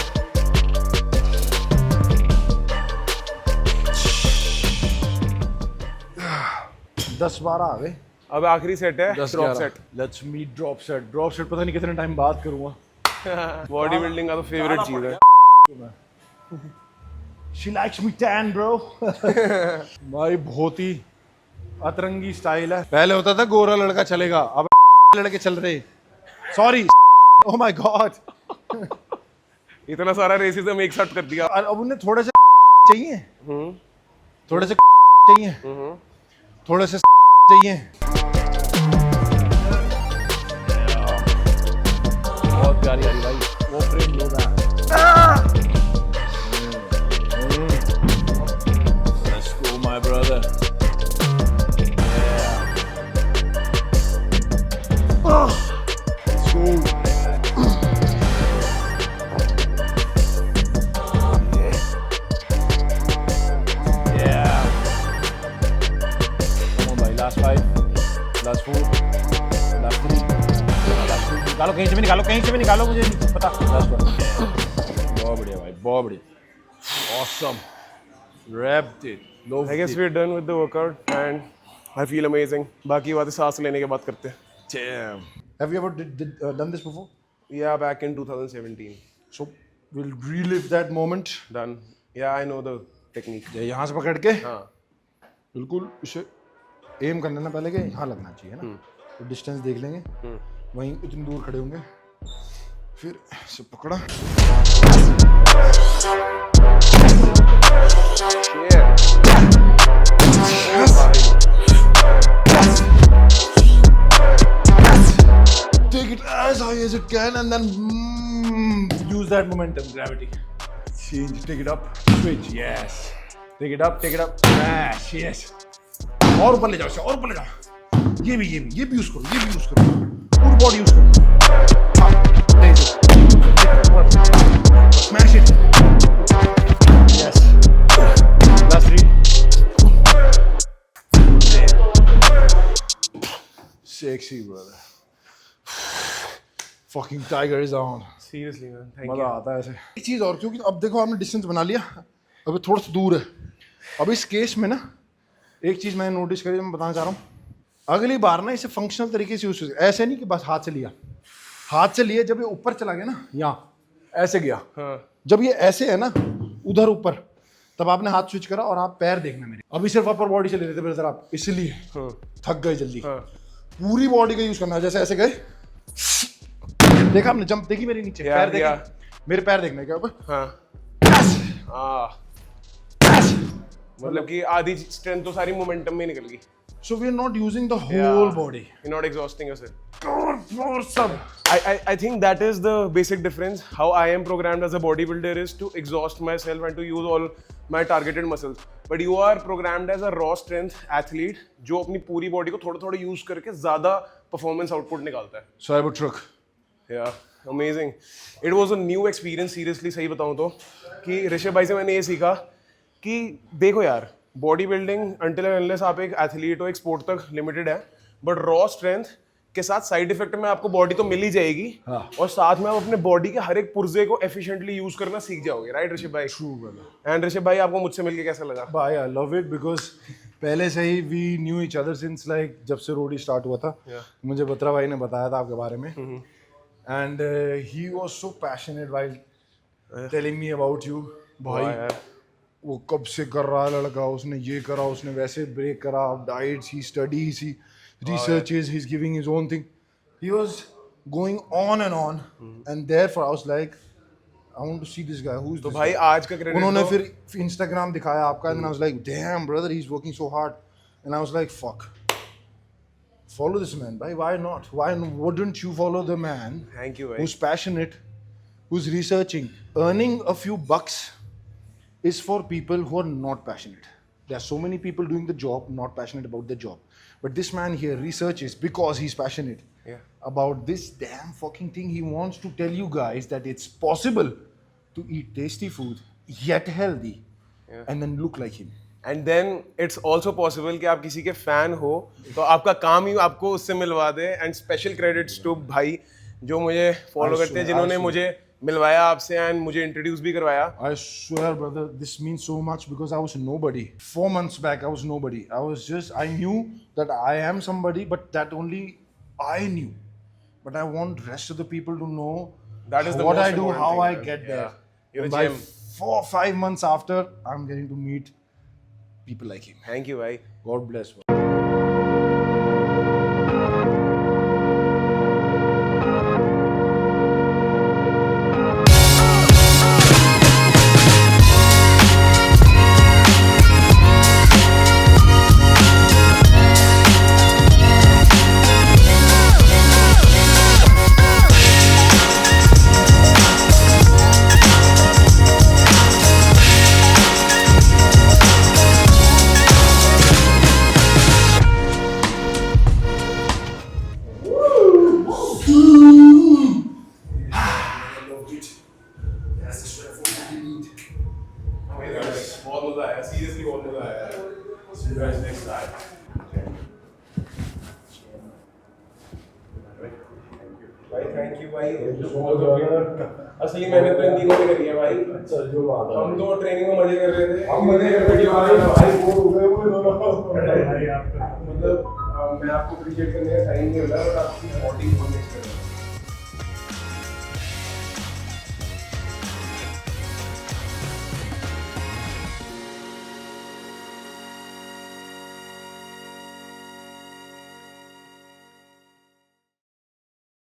10-12 आ गए। अब आखिरी सेट है drop set. Let's meet drop set. Drop set पता नहीं कितने टाइम बाद करूंगा। बॉडी बिल्डिंग का तो फेवरेट चीज है। She likes me tan, bro. भाई बहुत ही अतरंगी स्टाइल है। पहले होता था गोरा लड़का चलेगा, अब लड़के चल रहे। Sorry, oh my God. इतना सारा रेसिज्म एक साथ कर दिया। अब उन्हें थोड़े से चाहिए, थोड़े से चाहिए, थोड़े से चाहिए। बहुत प्यारी आ रही भाई, वो फ्रेम लो ना। Let's go, my brother. Let's go. Yeah. Come on, भाई, last 5, last 4, last 3, last 2. निकालो कहीं से भी निकालो, कहीं से भी निकालो, मुझे नहीं पता। Last 1. बहुत बढ़िया भाई, बहुत बढ़िया। Awesome. Wrapped it. Loved I guess it. we're done with the workout and I feel amazing. बाकी बातें सांस लेने के बाद करते हैं। Damn. Have you ever done this before? Yeah, back in 2017. So we'll relive that moment. Done. Yeah, I know the technique. यहाँ से पकड़ के हाँ बिल्कुल इसे एम करना ना पहले के यहाँ लगना चाहिए ना, तो डिस्टेंस देख लेंगे, वहीं उतनी दूर खड़े होंगे, फिर इसे पकड़ा। Yeah. Take it as high as it can and then use that momentum, gravity. Change, take it up, switch, yes. Take it up, smash, yes. और ऊपर ले जाओ इसे, और ऊपर ले जाओ। ये भी यूज करो, ये भी यूज करो, पूरी बॉडी यूज करो। हाँ, raise it. Smash it. Yes. Last 3. Sexy, brother. Fucking tiger is on. Seriously, man. Thank मजा you. आता है ऐसे। एक चीज और, क्योंकि अब देखो आपने डिस्टेंस बना लिया, अब ये थोड़ा सा दूर है। अब इस केस में ना एक चीज मैंने नोटिस करी, मैं बताना चाह रहा हूँ। अगली बार ना इसे फंक्शनल तरीके से यूज, ऐसे नहीं कि बस हाथ से लिया, हाथ से लिए जब ये ऊपर चला गया ना, यहाँ ऐसे गया, जब ये ऐसे है ना उधर ऊपर, तब आपने हाथ स्विच करा और आप पैर देखना मेरे। अभी सिर्फ अपर बॉडी से ले रहे थे ब्रदर आप, इसलिए थक गए जल्दी। पूरी बॉडी का यूज करना है, जैसे ऐसे गए, देखा आपने जंप देखी मेरी नीचे, पैर देखे मेरे, पैर देखने के ऊपर। हाँ मतलब कि आधी स्ट्रेंथ तो सारी मोमेंटम में निकल गई। So we are not using the whole body. You're not exhausting yourself. और सब I think that is the basic difference. How I am programmed as a bodybuilder is to exhaust myself and to use all my targeted muscles. But you are programmed as a raw strength athlete जो अपनी पूरी body को थोड़ा-थोड़ा use करके ज्यादा performance output निकालता है। Cybertruck. Yeah, amazing. It was a new experience, seriously सही बताऊँ तो, कि ऋषभ भाई से मैंने ये सीखा कि देखो यार, body building until and unless आप एक एथलीट हो, एक स्पोर्ट तक लिमिटेड है, बट रॉ स्ट्रेंथ के साथ साइड इफेक्ट में आपको बॉडी तो मिल ही जाएगी हाँ। और साथ में आप अपने बॉडी के हर एक पुर्जे को एफिशिएंटली यूज करना सीख जाओगे, राइट ऋषभ भाई? True, brother. एंड ऋषभ भाई आपको मुझसे मिलके कैसा लगा? Bye, I love it because पहले से ही we knew each other since like जब से रोडी स्टार्ट हुआ था. मुझे बत्रा भाई ने बताया था आपके बारे में. And he was so passionate while telling me about you. भाई वो कब से कर रहा है लड़का, उसने ये करा, उसने वैसे ब्रेक करा, diets, he studies, he researches, he's giving his own thing. He was going on and therefore I was like, I want to see this guy. Who's तो this भाई guy? आज का क्रेडिट उन्होंने फिर Instagram दिखाया आपका, and I was like, damn brother, he's working so hard, and I was like, fuck, follow this man, bhai. Why not? Why wouldn't you follow the man thank you भाई. who's passionate, who's researching? Earning a few bucks is for people who are not passionate. There are so many people doing the job, not passionate about the job. But this man here researches because he's passionate about this damn fucking thing. He wants to tell you guys that it's possible to eat tasty food, yet healthy, and then look like him. And then it's also possible कि आप किसी के fan हो तो आपका काम ही आपको उससे मिलवा दे. एंड स्पेशल क्रेडिट्स टू भाई जो मुझे फॉलो करते हैं, जिन्होंने मुझे मिलवाया आपसे एंड मुझे इंट्रोड्यूस भी करवाया. I swear, brother, this means so much because I was nobody. 4 months back, I was nobody. I knew that I am somebody, but that only I knew. But I want rest of the people to know That is the what most I do, important how thing, I man. get Yeah. there. You're a And by gem. 4 or 5 months after, I'm getting to meet people like him. Thank you भाई. God bless. बहुत मजा आया, seriously बहुत मजा आया. See you guys next time. भाई thank you भाई. असली मेहनत तो इन तीनों ने करी है भाई. हम तो ट्रेनिंग में मजे कर रहे थे. वीडियो आ रहा है भाई. भाई आपका मतलब मैं आपको अप्रिशिएट करने का टाइम नहीं मिला, बट आपकी बॉडी बहुत नेक्स्ट लेवल.